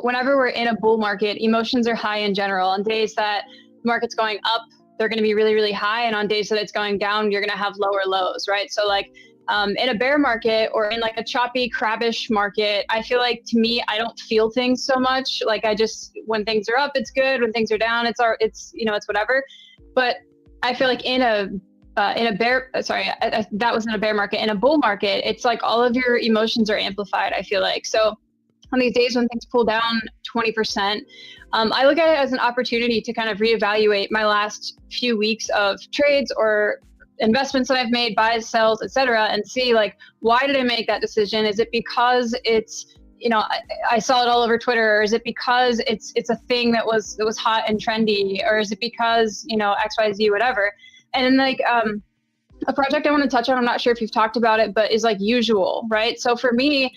whenever we're in a bull market, emotions are high in general. On days that the market's going up, they're going to be really, really high, and on days that it's going down, you're going to have lower lows, right? So like in a bear market or in like a choppy, crabbish market, I feel like, to me, I don't feel things so much. Like, I just, when things are up, it's good. When things are down, it's whatever. But I feel like in a bear, that was in a bear market. In a bull market, it's like all of your emotions are amplified, I feel like. So on these days when things pull down 20%, I look at it as an opportunity to kind of reevaluate my last few weeks of trades or investments that I've made, buys, sells, etc., and see, like, why did I make that decision? Is it because it's, I saw it all over Twitter, or is it because it's a thing that was hot and trendy, or is it because, XYZ, whatever? And like a project I want to touch on, I'm not sure if you've talked about it, but is like Usual, right? So for me,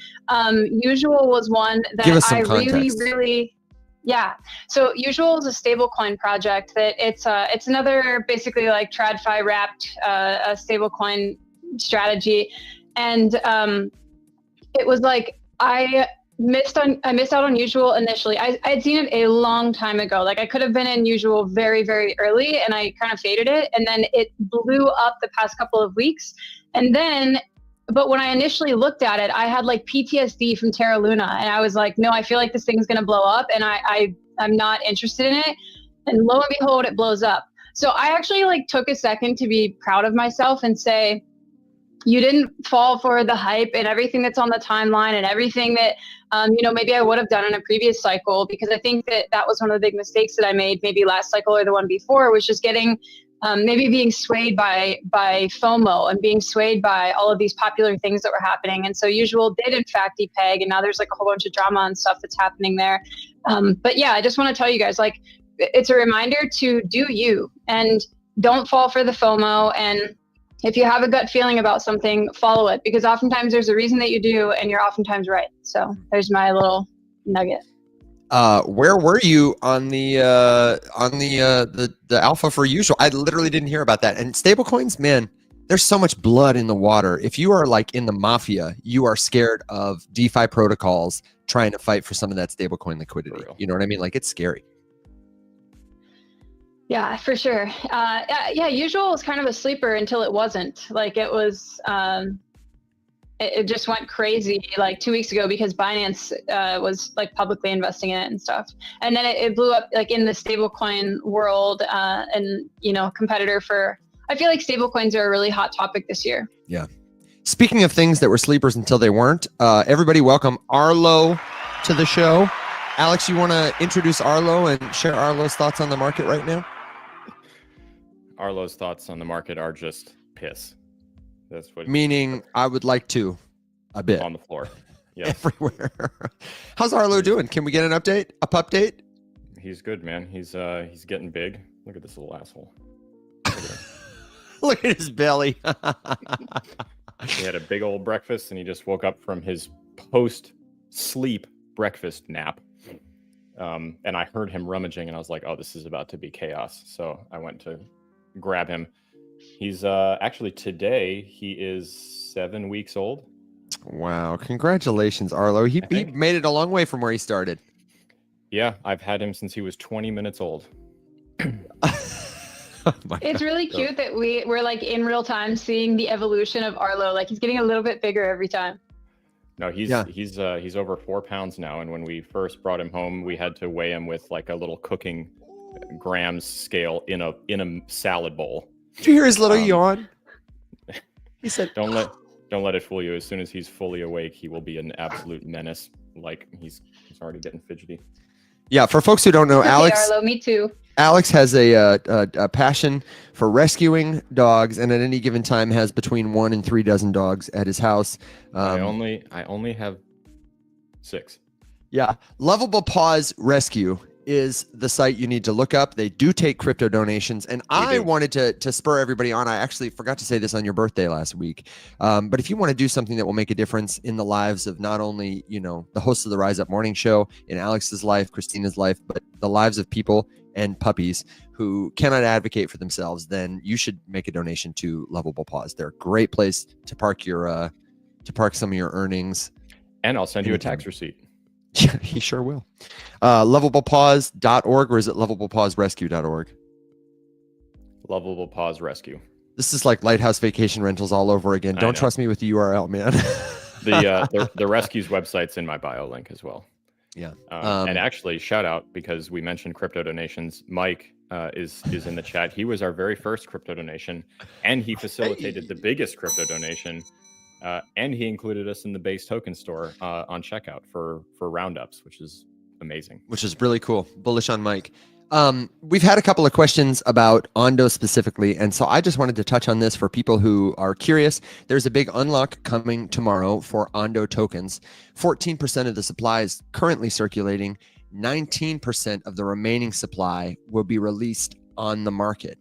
Usual was one that I really yeah. So Usual is a stablecoin project that it's another basically like TradFi wrapped a stablecoin strategy, and it was like I missed out on Usual initially. I had seen it a long time ago. Like, I could have been in Usual very, very early, and I kind of faded it, and then it blew up the past couple of weeks, and then but when I initially looked at it, I had like PTSD from Terra Luna, and I was like, no, I feel like this thing's gonna blow up, and I'm not interested in it. And lo and behold, it blows up. So I actually like took a second to be proud of myself and say, you didn't fall for the hype and everything that's on the timeline and everything that, maybe I would have done in a previous cycle, because I think that was one of the big mistakes that I made, maybe last cycle or the one before, was just getting, maybe being swayed by FOMO and being swayed by all of these popular things that were happening. And so Usual did in fact depeg, and now there's like a whole bunch of drama and stuff that's happening there. But yeah, I just want to tell you guys, like, it's a reminder to do you and don't fall for the FOMO. And if you have a gut feeling about something, follow it, because oftentimes there's a reason that you do, and you're oftentimes right. So there's my little nugget. Where were you on the alpha for Usual? I literally didn't hear about that. And stablecoins, man, there's so much blood in the water. If you are like in the mafia, you are scared of DeFi protocols trying to fight for some of that stablecoin liquidity. You know what I mean? Like, it's scary. Yeah, for sure. Yeah, Usual was kind of a sleeper until it wasn't. Like, it was, it just went crazy like 2 weeks ago because Binance was like publicly investing in it and stuff. And then it blew up like in the stablecoin world, and, competitor for, I feel like stablecoins are a really hot topic this year. Yeah. Speaking of things that were sleepers until they weren't, everybody welcome Arlo to the show. Alex, you want to introduce Arlo and share Arlo's thoughts on the market right now? Arlo's thoughts on the market are just piss. That's what. Meaning, I would like to, a bit on the floor. Yes. Everywhere. How's Arlo doing? Can we get an update? Update? He's good, man. He's getting big. Look at this little asshole. Look at his belly. He had a big old breakfast, and he just woke up from his post-sleep breakfast nap. And I heard him rummaging, and I was like, oh, this is about to be chaos. So I went to grab him. He's actually today, he is 7 weeks old. Wow. Congratulations, Arlo. He made it a long way from where he started. Yeah, I've had him since he was 20 minutes old. It's really cute that we're like in real time seeing the evolution of Arlo. Like, he's getting a little bit bigger every time. No, he's over 4 pounds now. And when we first brought him home, we had to weigh him with like a little cooking grams scale in a salad bowl. Did you hear his little yawn? He said, "Don't let it fool you. As soon as he's fully awake, he will be an absolute menace. Like, he's already getting fidgety." Yeah, for folks who don't know, Alex. Arlo, me too. Alex has a passion for rescuing dogs, and at any given time has between 1 and 3 dozen dogs at his house. I only have 6. Yeah, Lovable Paws Rescue is the site you need to look up. They do take crypto donations, and I wanted to spur everybody on. I actually forgot to say this on your birthday last week, but if you want to do something that will make a difference in the lives of not only the hosts of the Rise Up Morning Show, in Alex's life, Christina's life, but the lives of people and puppies who cannot advocate for themselves, then you should make a donation to Lovable Paws. They're a great place to park some of your earnings. And I'll send you a tax receipt. Yeah, he sure will. Lovablepaws.org, or is it lovablepawsrescue.org? Lovable Paws Rescue. This is like Lighthouse Vacation Rentals all over again. Don't trust me with the URL, man. The rescue's website's in my bio link as well. Yeah. And actually, shout out, because we mentioned crypto donations. Mike is in the chat. He was our very first crypto donation, and he facilitated the biggest crypto donation. And he included us in the base token store on checkout for roundups, which is amazing. Which is really cool. Bullish on Mike. We've had a couple of questions about Ondo specifically, and so I just wanted to touch on this for people who are curious. There's a big unlock coming tomorrow for Ondo tokens. 14% of the supply is currently circulating. 19% of the remaining supply will be released on the market.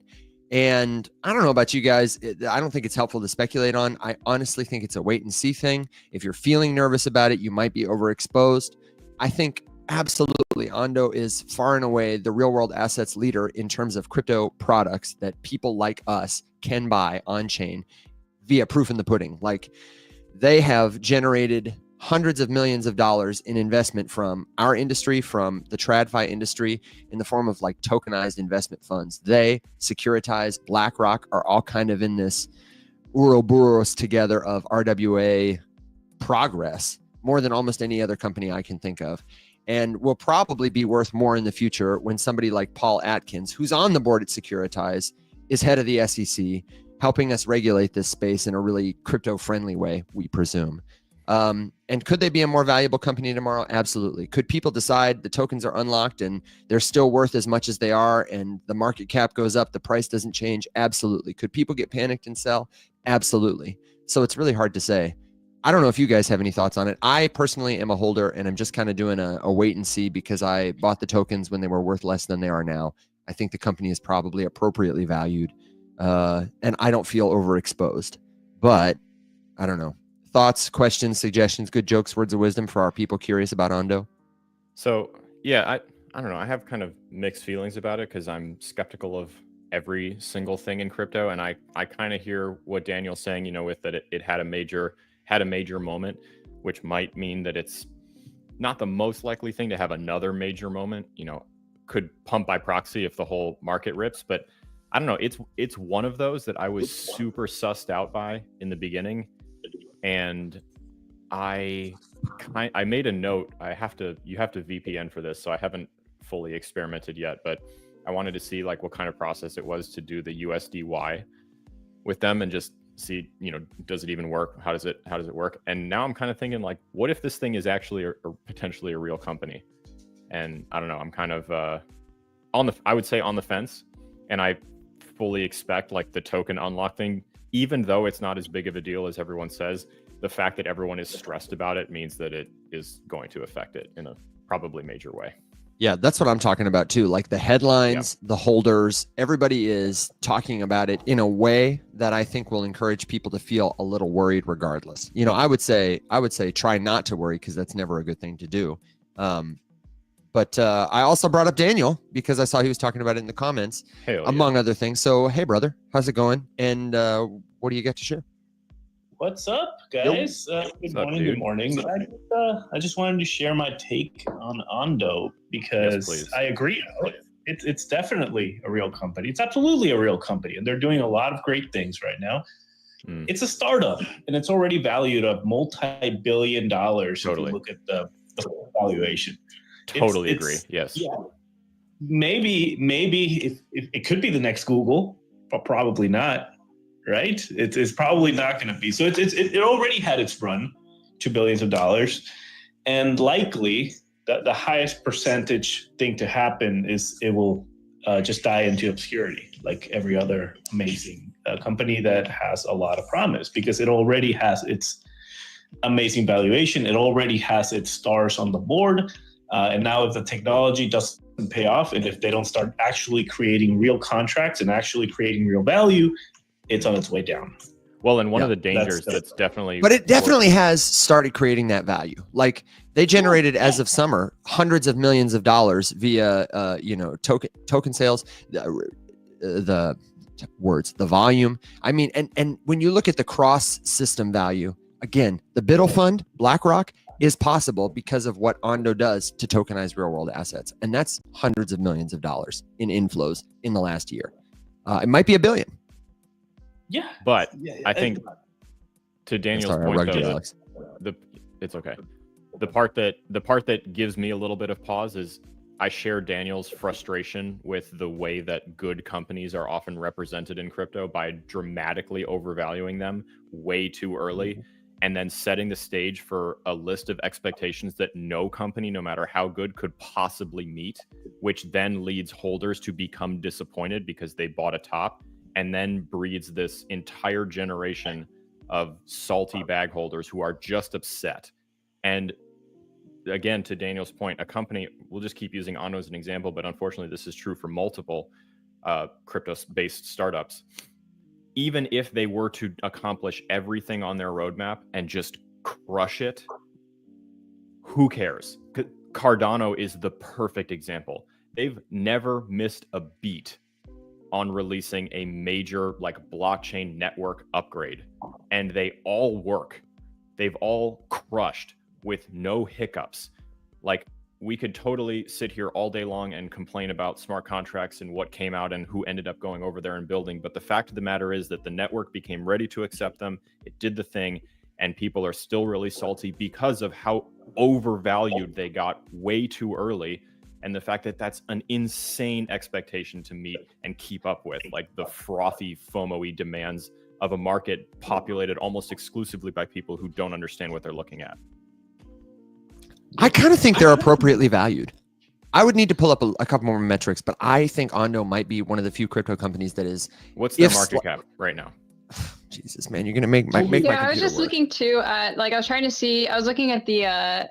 And I don't know about you guys. I don't think it's helpful to speculate on. I honestly think it's a wait and see thing. If you're feeling nervous about it, you might be overexposed. I think absolutely Ondo is far and away the real world assets leader in terms of crypto products that people like us can buy on chain via proof in the pudding. Like, they have generated hundreds of millions of dollars in investment from our industry, from the TradFi industry, in the form of like tokenized investment funds. They, Securitize, BlackRock are all kind of in this Ouroboros together of RWA progress, more than almost any other company I can think of, and will probably be worth more in the future when somebody like Paul Atkins, who's on the board at Securitize, is head of the SEC, helping us regulate this space in a really crypto-friendly way, we presume. And could they be a more valuable company tomorrow? Absolutely. Could people decide the tokens are unlocked and they're still worth as much as they are and the market cap goes up, the price doesn't change? Absolutely. Could people get panicked and sell? Absolutely. So it's really hard to say. I don't know if you guys have any thoughts on it. I personally am a holder and I'm just kind of doing a wait and see because I bought the tokens when they were worth less than they are now. I think the company is probably appropriately valued, and I don't feel overexposed, but I don't know. Thoughts, questions, suggestions, good jokes, words of wisdom for our people curious about Ondo? So yeah, I don't know. I have kind of mixed feelings about it because I'm skeptical of every single thing in crypto, and I kind of hear what Daniel's saying. You know, with that it had a major moment, which might mean that it's not the most likely thing to have another major moment. You know, could pump by proxy if the whole market rips, but I don't know. It's one of those that I was super sussed out by in the beginning. And I made a note. You have to VPN for this, so I haven't fully experimented yet, but I wanted to see like what kind of process it was to do the USDY with them and just see, you know, does it even work? How does it work? And now I'm kind of thinking like, what if this thing is actually potentially a real company? And I don't know, I'm kind of I would say on the fence, and I fully expect like the token unlock thing, even though it's not as big of a deal as everyone says, the fact that everyone is stressed about it means that it is going to affect it in a probably major way. Yeah, that's what I'm talking about too. Like the headlines, the holders, everybody is talking about it in a way that I think will encourage people to feel a little worried regardless. You know, I would say try not to worry because that's never a good thing to do. But I also brought up Daniel because I saw he was talking about it in the comments, among other things. So, hey, brother, how's it going? And what do you got to share? What's up, guys? Good morning. Good morning. I just wanted to share my take on Ondo because I agree. It's definitely a real company. It's absolutely a real company, and they're doing a lot of great things right now. It's a startup, and it's already valued at multi-billion dollars. Totally. If you look at the valuation. Totally agree. Yes. Yeah. Maybe if it could be the next Google, but probably not. Right? It's probably not going to be. So it already had its run to billions of dollars, and likely the highest percentage thing to happen is it will just die into obscurity, like every other amazing company that has a lot of promise, because it already has its amazing valuation. It already has its stars on the board. And now if the technology doesn't pay off, and if they don't start actually creating real contracts and actually creating real value, it's on its way down. Well, and one of the dangers that's definitely... But it definitely has started creating that value. Like they generated as of summer, hundreds of millions of dollars via, token sales, the volume. I mean, and when you look at the cross system value, again, the Biddle Fund, BlackRock, is possible because of what Ondo does to tokenize real world assets. And that's hundreds of millions of dollars in inflows in the last year. It might be $1 billion. Yeah. But I think to Daniel's point, though, it's okay. The part that gives me a little bit of pause is I share Daniel's frustration with the way that good companies are often represented in crypto by dramatically overvaluing them way too early. And then setting the stage for a list of expectations that no company, no matter how good, could possibly meet, which then leads holders to become disappointed because they bought a top, and then breeds this entire generation of salty bag holders who are just upset. And again, to Daniel's point, a company, we'll just keep using Ondo as an example, but unfortunately this is true for multiple crypto-based startups. Even if they were to accomplish everything on their roadmap and just crush it, who cares? Cardano is the perfect example. They've never missed a beat on releasing a major like blockchain network upgrade, and they all work. They've all crushed with no hiccups. Like we could totally sit here all day long and complain about smart contracts and what came out and who ended up going over there and building. But the fact of the matter is that the network became ready to accept them. It did the thing, and people are still really salty because of how overvalued they got way too early. And the fact that that's an insane expectation to meet and keep up with, like the frothy FOMO-y demands of a market populated almost exclusively by people who don't understand what they're looking at. I kind of think they're appropriately valued. I would need to pull up a couple more metrics, but I think Ondo might be one of the few crypto companies that is. What's their market cap right now? Jesus, man, you're gonna make my computer I was just work. looking too at, like, I was looking at the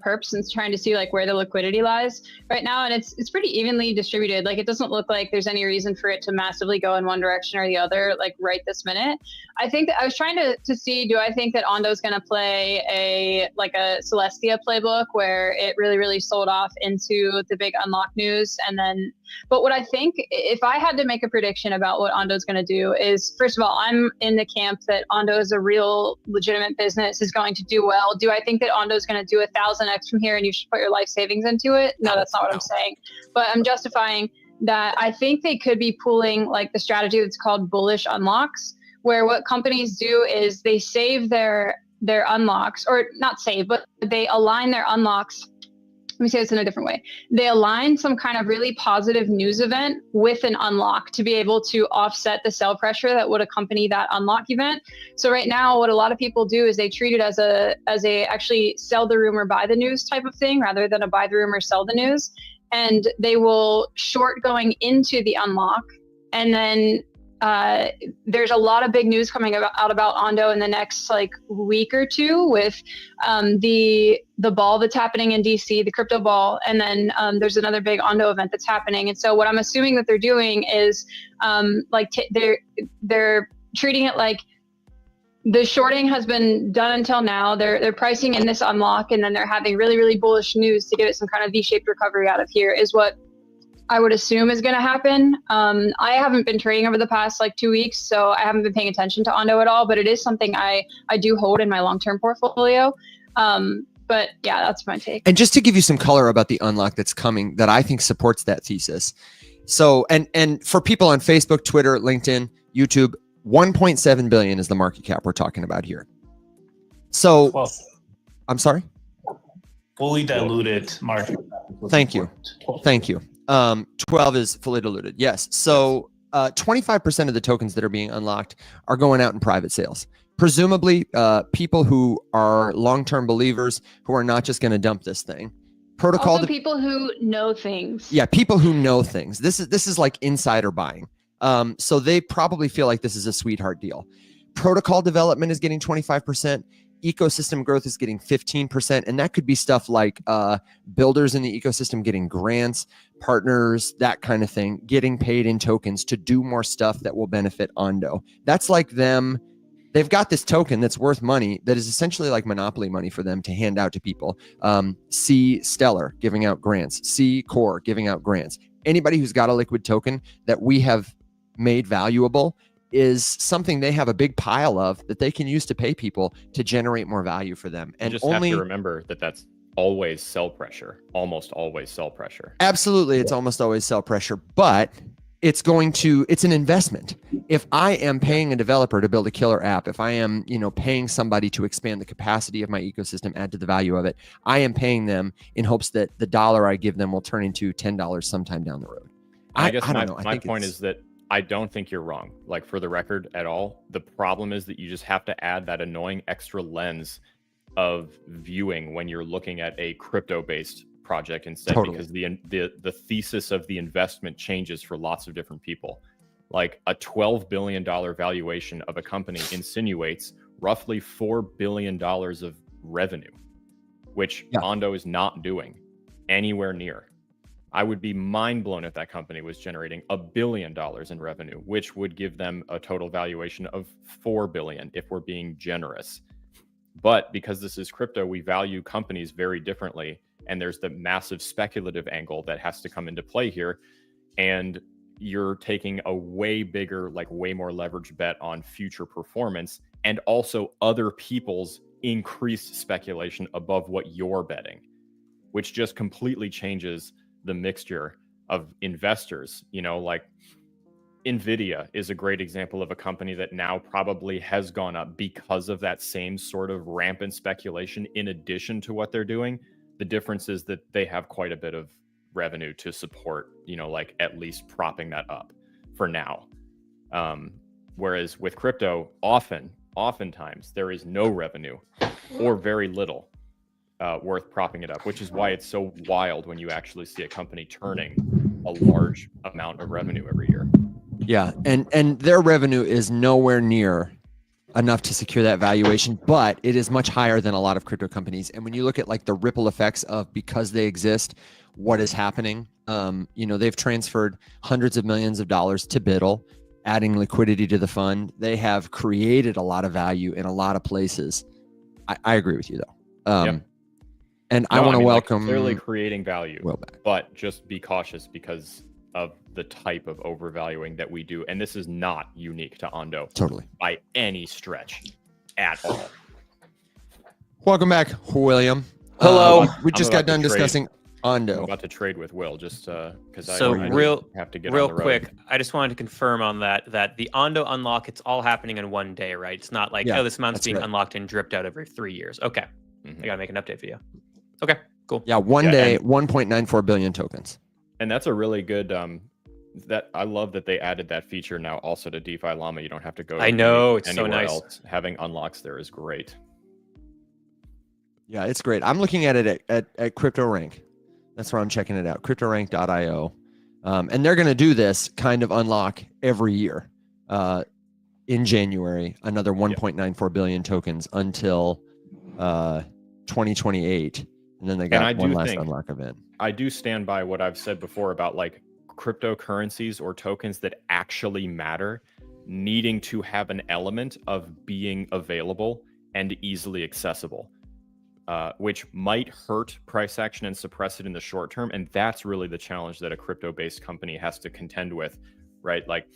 perps and trying to see like where the liquidity lies right now, and it's pretty evenly distributed. Like, it doesn't look like there's any reason for it to massively go in one direction or the other, like right this minute. I think that I was trying to see, do I think that Ondo is going to play a Celestia playbook where it really sold off into the big unlock news, and then, but what I think, if I had to make a prediction about what Ondo is going to do is, first of all, I'm in the camp that Ondo is a real legitimate business, is going to do well. Do I think that Ondo is going to do 1,000x from here and you should put your life savings into it? No, that's not what I'm saying. But I'm justifying that I think they could be pooling like the strategy that's called bullish unlocks, where what companies do is they save their unlocks, or not save, but they align their unlocks. Let me say this in a different way. They align some kind of really positive news event with an unlock to be able to offset the sell pressure that would accompany that unlock event. So right now, what a lot of people do is they treat it as a actually sell the rumor, buy the news type of thing, rather than a buy the rumor, sell the news. And they will short going into the unlock, and then there's a lot of big news coming out about Ondo in the next like week or two with the ball that's happening in DC, the crypto ball, and then there's another big Ondo event that's happening. And so what I'm assuming that they're doing is they're treating it like the shorting has been done until now. They're pricing in this unlock, and then they're having really bullish news to give it some kind of V-shaped recovery out of here, is what I would assume is going to happen. I haven't been trading over the past like 2 weeks, so I haven't been paying attention to Ondo at all, but it is something I do hold in my long-term portfolio. But yeah, that's my take. And just to give you some color about the unlock that's coming, that I think supports that thesis. So, and for people on Facebook, Twitter, LinkedIn, YouTube, 1.7 billion is the market cap we're talking about here. So, well, I'm sorry? Fully diluted market. Thank you. 12 is fully diluted. Yes. So 25% of the tokens that are being unlocked are going out in private sales. Presumably people who are long-term believers who are not just going to dump this thing. Protocol. Also people who know things. Yeah, people who know things. This is like insider buying. So they probably feel like this is a sweetheart deal. Protocol development is getting 25%. Ecosystem growth is getting 15%, and that could be stuff like builders in the ecosystem getting grants, partners, that kind of thing, getting paid in tokens to do more stuff that will benefit Ondo. That's like them. They've got this token that's worth money that is essentially like monopoly money for them to hand out to people. See Stellar giving out grants, see Core giving out grants. Anybody who's got a liquid token that we have made valuable is something they have a big pile of that they can use to pay people to generate more value for them. And you just have to remember that that's always sell pressure, almost always sell pressure. Absolutely. It's almost always sell pressure, but it's an investment. If I am paying a developer to build a killer app, if I am, paying somebody to expand the capacity of my ecosystem, add to the value of it, I am paying them in hopes that the dollar I give them will turn into $10 sometime down the road. I guess my point is that I don't think you're wrong, like for the record at all. The problem is that you just have to add that annoying extra lens of viewing when you're looking at a crypto-based project instead, because the thesis of the investment changes for lots of different people. Like a $12 billion valuation of a company insinuates roughly $4 billion of revenue, which Ondo is not doing anywhere near. I would be mind blown if that company was generating $1 billion in revenue, which would give them a total valuation of $4 billion if we're being generous. But because this is crypto, we value companies very differently. And there's the massive speculative angle that has to come into play here. And you're taking a way bigger, like way more leveraged bet on future performance and also other people's increased speculation above what you're betting, which just completely changes the mixture of investors. Like Nvidia is a great example of a company that now probably has gone up because of that same sort of rampant speculation in addition to what they're doing. The difference is that they have quite a bit of revenue to support, like at least propping that up for now. Whereas with crypto, oftentimes there is no revenue or very little worth propping it up, which is why it's so wild when you actually see a company turning a large amount of revenue every year. Yeah, and their revenue is nowhere near enough to secure that valuation, but it is much higher than a lot of crypto companies. And when you look at like the ripple effects of, because they exist, what is happening, they've transferred hundreds of millions of dollars to BUIDL, adding liquidity to the fund. They have created a lot of value in a lot of places. I agree with you though. Yep. And I want to welcome, like, clearly creating value, Will back. But just be cautious because of the type of overvaluing that we do. And this is not unique to Ondo. Totally. By any stretch at all. Welcome back, William. Hello. We just got done trade. discussing I'm Ondo. about to trade with Will just because So I have to get real on the road. quick, I just wanted to confirm on that the Ondo unlock, it's all happening in one day, right? It's not like, Yeah, this amount's that's being right. unlocked and dripped out every 3 years. Okay. Mhm. I gotta make an update for you. Okay, cool. Yeah, one Yeah, day, 1.94 billion tokens. And that's a really good that I love that they added that feature now also to DeFi Llama. You don't have to go. I know, it's so anywhere nice. else. Having unlocks there is great. Yeah, it's great. I'm looking at it at CryptoRank. That's where I'm checking it out, cryptorank.io. And they're going to do this kind of unlock every year in January, another 1.94 billion tokens until 2028. And then they got one last unlock event. I do stand by what I've said before about like cryptocurrencies or tokens that actually matter needing to have an element of being available and easily accessible. Which might hurt price action and suppress it in the short term. And that's really the challenge that a crypto-based company has to contend with, right? Like,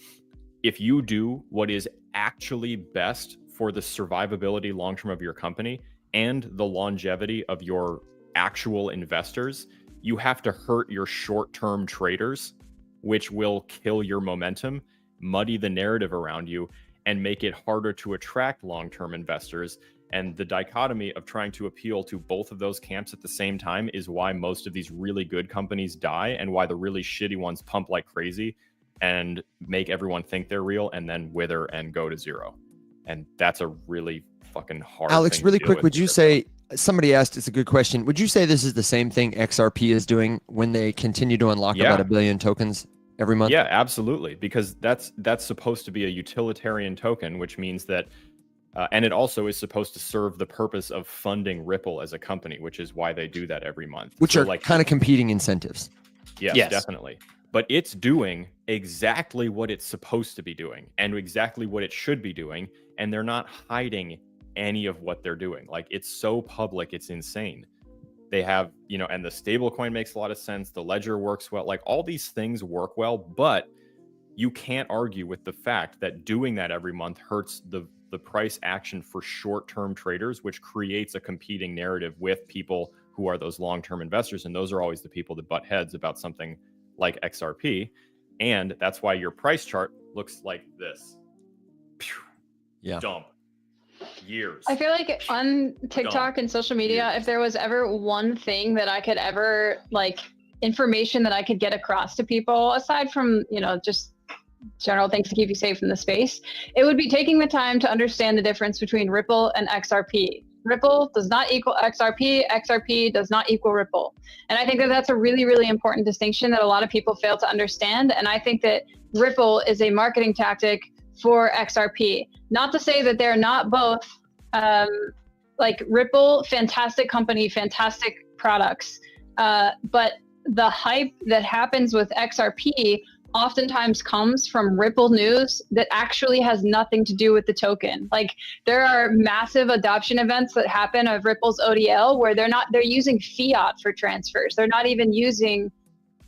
if you do what is actually best for the survivability long-term of your company and the longevity of your actual investors, you have to hurt your short-term traders, which will kill your momentum, muddy the narrative around you, and make it harder to attract long-term investors. And the dichotomy of trying to appeal to both of those camps at the same time is why most of these really good companies die and why the really shitty ones pump like crazy and make everyone think they're real and then wither and go to zero. And that's a really fucking hard Alex, thing really to deal quick, with. would you say, somebody asked, it's a good question, would you say this is the same thing XRP is doing when they continue to unlock about 1 billion tokens every month? Yeah, absolutely. Because that's supposed to be a utilitarian token, which means that and it also is supposed to serve the purpose of funding Ripple as a company, which is why they do that every month. Which So, are like, kind of competing incentives. yes, definitely. But it's doing exactly what it's supposed to be doing and exactly what it should be doing. And they're not hiding any of what they're doing. Like, it's so public, it's insane. They have, and the stable coin makes a lot of sense. The ledger works well. Like, all these things work well, but you can't argue with the fact that doing that every month hurts the price action for short-term traders, which creates a competing narrative with people who are those long-term investors. And those are always the people that butt heads about something like XRP. And that's why your price chart looks like this. Yeah. Dump. Years. I feel like on TikTok and social media, if there was ever one thing that I could ever, like, information that I could get across to people, aside from, just general things to keep you safe in the space, it would be taking the time to understand the difference between Ripple and XRP. Ripple does not equal XRP. XRP does not equal Ripple. And I think that that's a really, really important distinction that a lot of people fail to understand. And I think that Ripple is a marketing tactic for XRP. Not to say that they're not both, like Ripple, fantastic company, fantastic products. But the hype that happens with XRP oftentimes comes from Ripple news that actually has nothing to do with the token. Like, there are massive adoption events that happen of Ripple's ODL where they're using fiat for transfers. They're not even using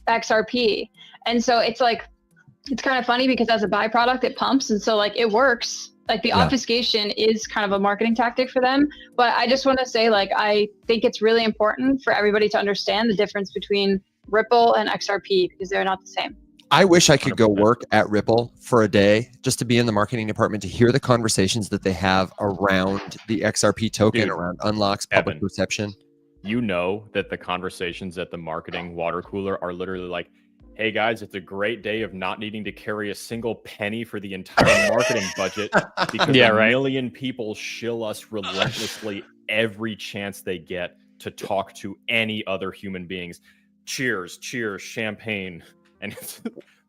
XRP. And so it's like, it's kind of funny because as a byproduct, it pumps. And so, like, it works, Like the Yeah. obfuscation is kind of a marketing tactic for them. But I just want to say, like, I think it's really important for everybody to understand the difference between Ripple and XRP because they're not the same. I wish I could go 100%. work at Ripple for a day just to be in the marketing department to hear the conversations that they have around the XRP token, Dude, around unlocks, public Evan. perception. You know that the conversations at the marketing water cooler are literally like, hey guys, it's a great day of not needing to carry a single penny for the entire marketing budget because Yeah, a right. million people shill us relentlessly every chance they get to talk to any other human beings. Cheers, champagne. And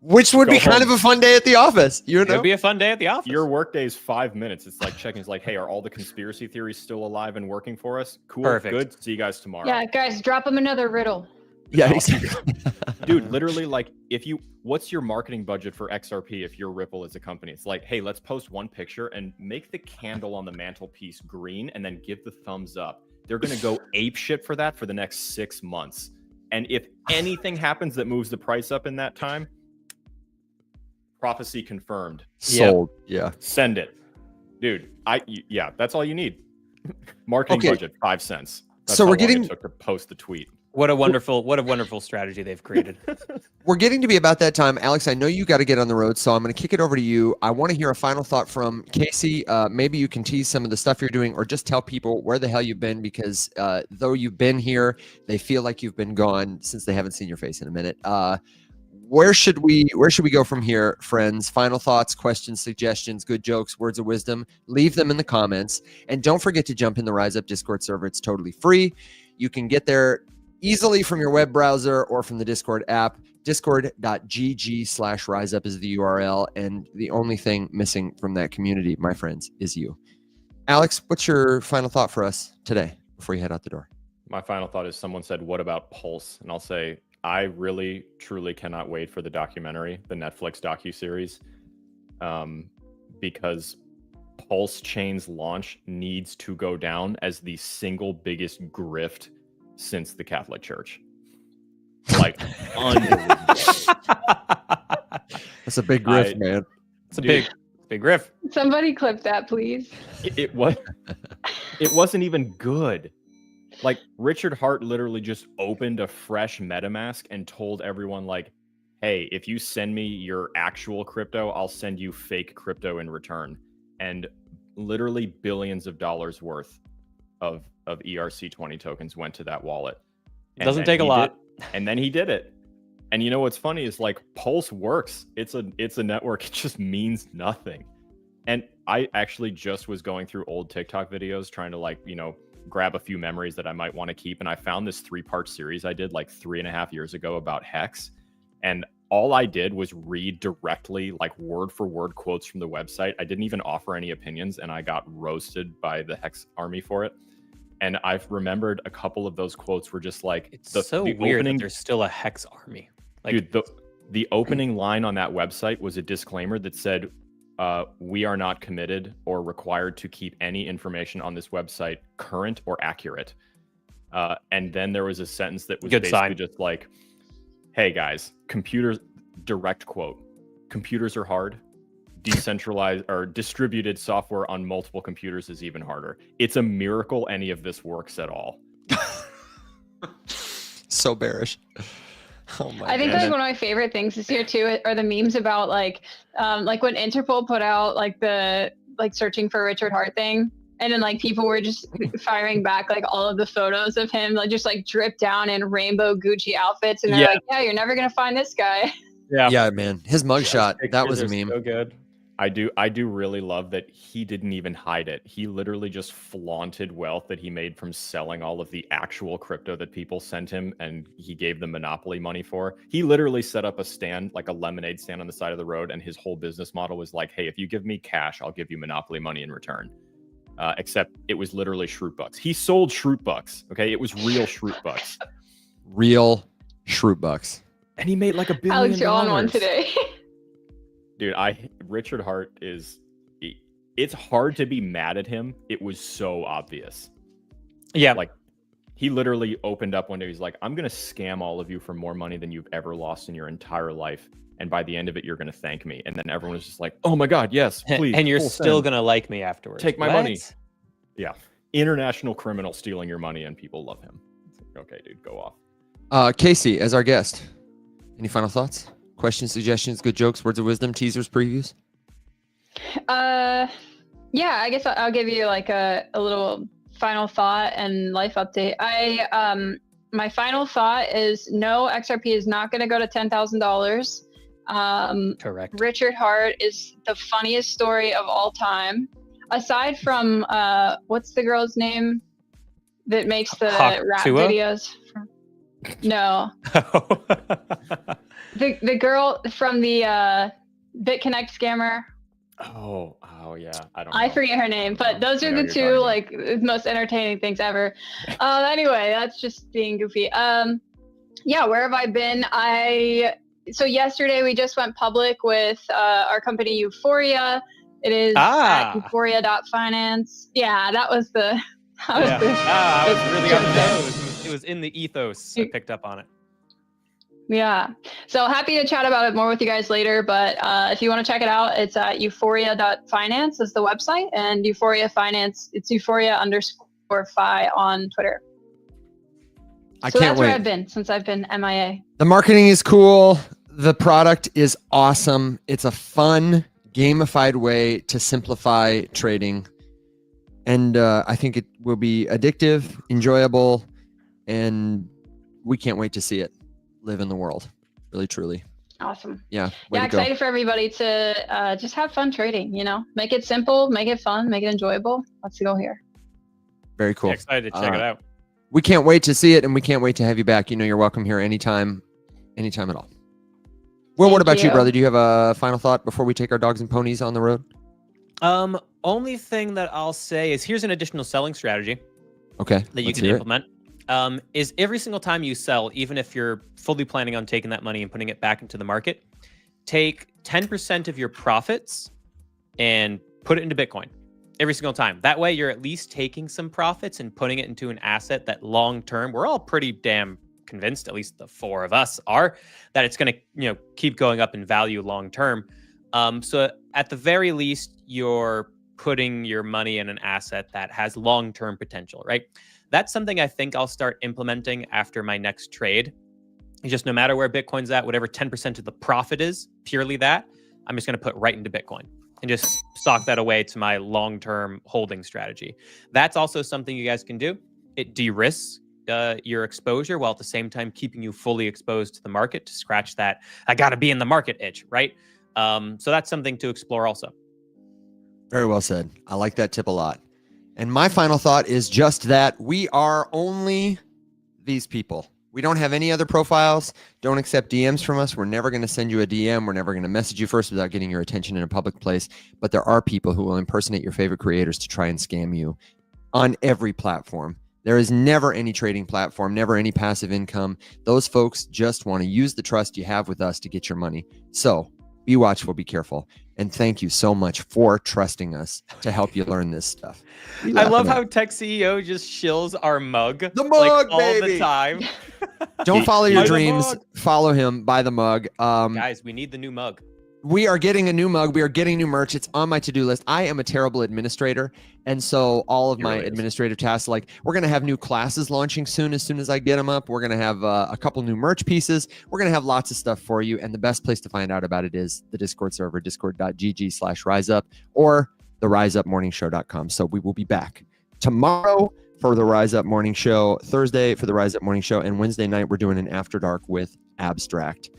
Which would Go be kind home. of a fun day at the office, you know? It'd be a fun day at the office. your workday is 5 minutes. It's like checking. It's like, hey, are all the conspiracy theories still alive and working for us? Cool, Perfect. good. See you guys tomorrow. Yeah, guys, drop them another riddle. Yeah, No. exactly. Dude, literally, like, what's your marketing budget for XRP if you're Ripple as a company? It's like, hey, let's post one picture and make the candle on the mantelpiece green and then give the thumbs up. They're going to go ape shit for that for the next 6 months. And if anything happens that moves the price up in that time, prophecy confirmed. Sold. Yeah. Send it. Dude, yeah, that's all you need. Marketing Okay. budget, 5 cents. That's So how we're long getting- it took to post the tweet. What a wonderful strategy they've created. We're getting to be about that time. Alex, I know you got to get on the road, so I'm going to kick it over to you. I want to hear a final thought from Casey. Maybe you can tease some of the stuff you're doing or just tell people where the hell you've been because though you've been here, they feel like you've been gone since they haven't seen your face in a minute. Where should we go from here, friends? Final thoughts, questions, suggestions, good jokes, words of wisdom, leave them in the comments. And don't forget to jump in the Rise Up Discord server. It's totally free. You can get there easily from your web browser or from the Discord app. Discord.gg/riseup is the URL. And the only thing missing from that community, my friends, is you. Alex, what's your final thought for us today before you head out the door? My final thought is someone said, what about Pulse? And I'll say, I really, truly cannot wait for the documentary, the Netflix docuseries, because Pulse Chain's launch needs to go down as the single biggest grift since the Catholic Church. Like, unbelievable. That's a big grift, man. It's a Dude. big riff. Somebody clip that, please. It wasn't even good. Like, Richard Hart literally just opened a fresh MetaMask and told everyone, like, hey, if you send me your actual crypto, I'll send you fake crypto in return. And literally billions of dollars worth of ERC20 tokens went to that wallet. And Doesn't then take a he lot. and then he did it. And you know what's funny is, like, Pulse works. It's a network. It just means nothing. And I actually just was going through old TikTok videos trying to, like, you know, grab a few memories that I might want to keep. And I found this 3-part series I did like 3.5 years ago about Hex. And all I did was read directly, like, word for word quotes from the website. I didn't even offer any opinions, and I got roasted by the Hex army for it. And I've remembered a couple of those quotes were just like, It's so weird opening, that there's still a Hex army. Like, dude, the opening line on that website was a disclaimer that said, we are not committed or required to keep any information on this website current or accurate. And then there was a sentence that was Good basically sign. just like, hey guys, computers, direct quote, computers are hard. Decentralized or distributed software on multiple computers is even harder. It's a miracle any of this works at all. So bearish. Oh my I think God. like one of my favorite things this year too are the memes about like when Interpol put out like the like searching for Richard Hart thing, and then like people were just firing back like all of the photos of him like just like dripped down in rainbow Gucci outfits, and they're Yeah. like, yeah, you're never gonna find this guy. Yeah, man. His mugshot, that was a Pictures are meme. So good. I do really love that he didn't even hide it. He literally just flaunted wealth that he made from selling all of the actual crypto that people sent him, and he gave them monopoly money for. He literally set up a stand, like a lemonade stand on the side of the road, and his whole business model was like, hey, if you give me cash, I'll give you monopoly money in return. Except it was literally Shroot Bucks. He sold Shroot Bucks, okay? It was real Shroot Bucks. Real Shroot Bucks. And he made like $1 billion. Alex, you're on one today. Dude, Richard Hart is, it's hard to be mad at him. It was so obvious. yeah, Like, He literally opened up one day. He's like, I'm going to scam all of you for more money than you've ever lost in your entire life. And by the end of it, you're going to thank me. And then everyone was just like, oh my God, yes, please. And you're full still send. going to like me afterwards. Take my What? money. Yeah. International criminal stealing your money and people love him. Okay, dude, go off. Casey, as our guest, any final thoughts? Questions, suggestions, good jokes, words of wisdom, teasers, previews? Yeah, I guess I'll give you like a little final thought and life update. My final thought is no, XRP is not going to go to $10,000. Correct. Richard Hart is the funniest story of all time. Aside from what's the girl's name that makes the rap Tua? videos? No, the girl from the BitConnect scammer. Oh yeah. I don't know. I forget her name, but those are Yeah, the you're two talking like most entertaining things ever. Anyway, that's just being goofy. Yeah, where have I been? So yesterday we just went public with our company Euphoria. It is at euphoria.finance. Yeah, that was the. I was really on the nose. It was in the ethos. I picked up on it. Yeah. So happy to chat about it more with you guys later. But if you want to check it out, it's at euphoria.finance is the website, and Euphoria Finance, it's euphoria_fi on Twitter. I So can't that's wait. where I've been since I've been MIA. The marketing is cool. The product is awesome. It's a fun, gamified way to simplify trading. And I think it will be addictive, enjoyable, and we can't wait to see it live in the world. Really, truly. Awesome. Yeah. Yeah, excited for everybody to just have fun trading, make it simple, make it fun, make it enjoyable. Let's go here. Very cool. Yeah, excited to check it out. We can't wait to see it, and we can't wait to have you back. You're welcome here anytime at all. Well, what about you, brother? Do you have a final thought before we take our dogs and ponies on the road? Only thing that I'll say is here's an additional selling strategy. Okay. That you let's can hear it. implement. Is every single time you sell, even if you're fully planning on taking that money and putting it back into the market, take 10% of your profits and put it into Bitcoin every single time. That way you're at least taking some profits and putting it into an asset that long-term, we're all pretty damn convinced, at least the four of us are, that it's going to, keep going up in value long-term. So at the very least, you're putting your money in an asset that has long-term potential, right? That's something I think I'll start implementing after my next trade. It's just no matter where Bitcoin's at, whatever 10% of the profit is, purely that, I'm just going to put right into Bitcoin and just sock that away to my long-term holding strategy. That's also something you guys can do. It de-risks your exposure while at the same time keeping you fully exposed to the market to scratch that I got to be in the market itch, right? So that's something to explore also. Very well said. I like that tip a lot. And my final thought is just that we are only these people. We don't have any other profiles. Don't accept DMs from us. We're never going to send you a DM. We're never going to message you first without getting your attention in a public place. But there are people who will impersonate your favorite creators to try and scam you on every platform. There is never any trading platform, never any passive income. Those folks just want to use the trust you have with us to get your money. So be watchful, be careful. And thank you so much for trusting us to help you learn this stuff. I love how Tech CEO just shills our mug. The mug, all baby. the time. Don't follow your Buy the dreams. mug. Follow him. Buy the mug. Guys, we need the new mug. We are getting a new mug. We are getting new merch. It's on my to-do list. I am a terrible administrator. And so all of my administrative tasks, like we're going to have new classes launching soon as I get them up. We're going to have a couple new merch pieces. We're going to have lots of stuff for you. And the best place to find out about it is the Discord server, discord.gg/riseup or theriseupmorningshow.com. So we will be back tomorrow for the Rise Up Morning Show, Thursday for the Rise Up Morning Show, and Wednesday night we're doing an After Dark with Abstract.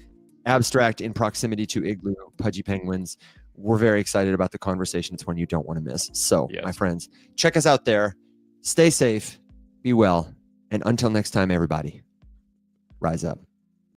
Abstract in proximity to Igloo, Pudgy Penguins. We're very excited about the conversation. It's one you don't want to miss. So, my friends, check us out there. Stay safe, be well, and until next time, everybody, rise up.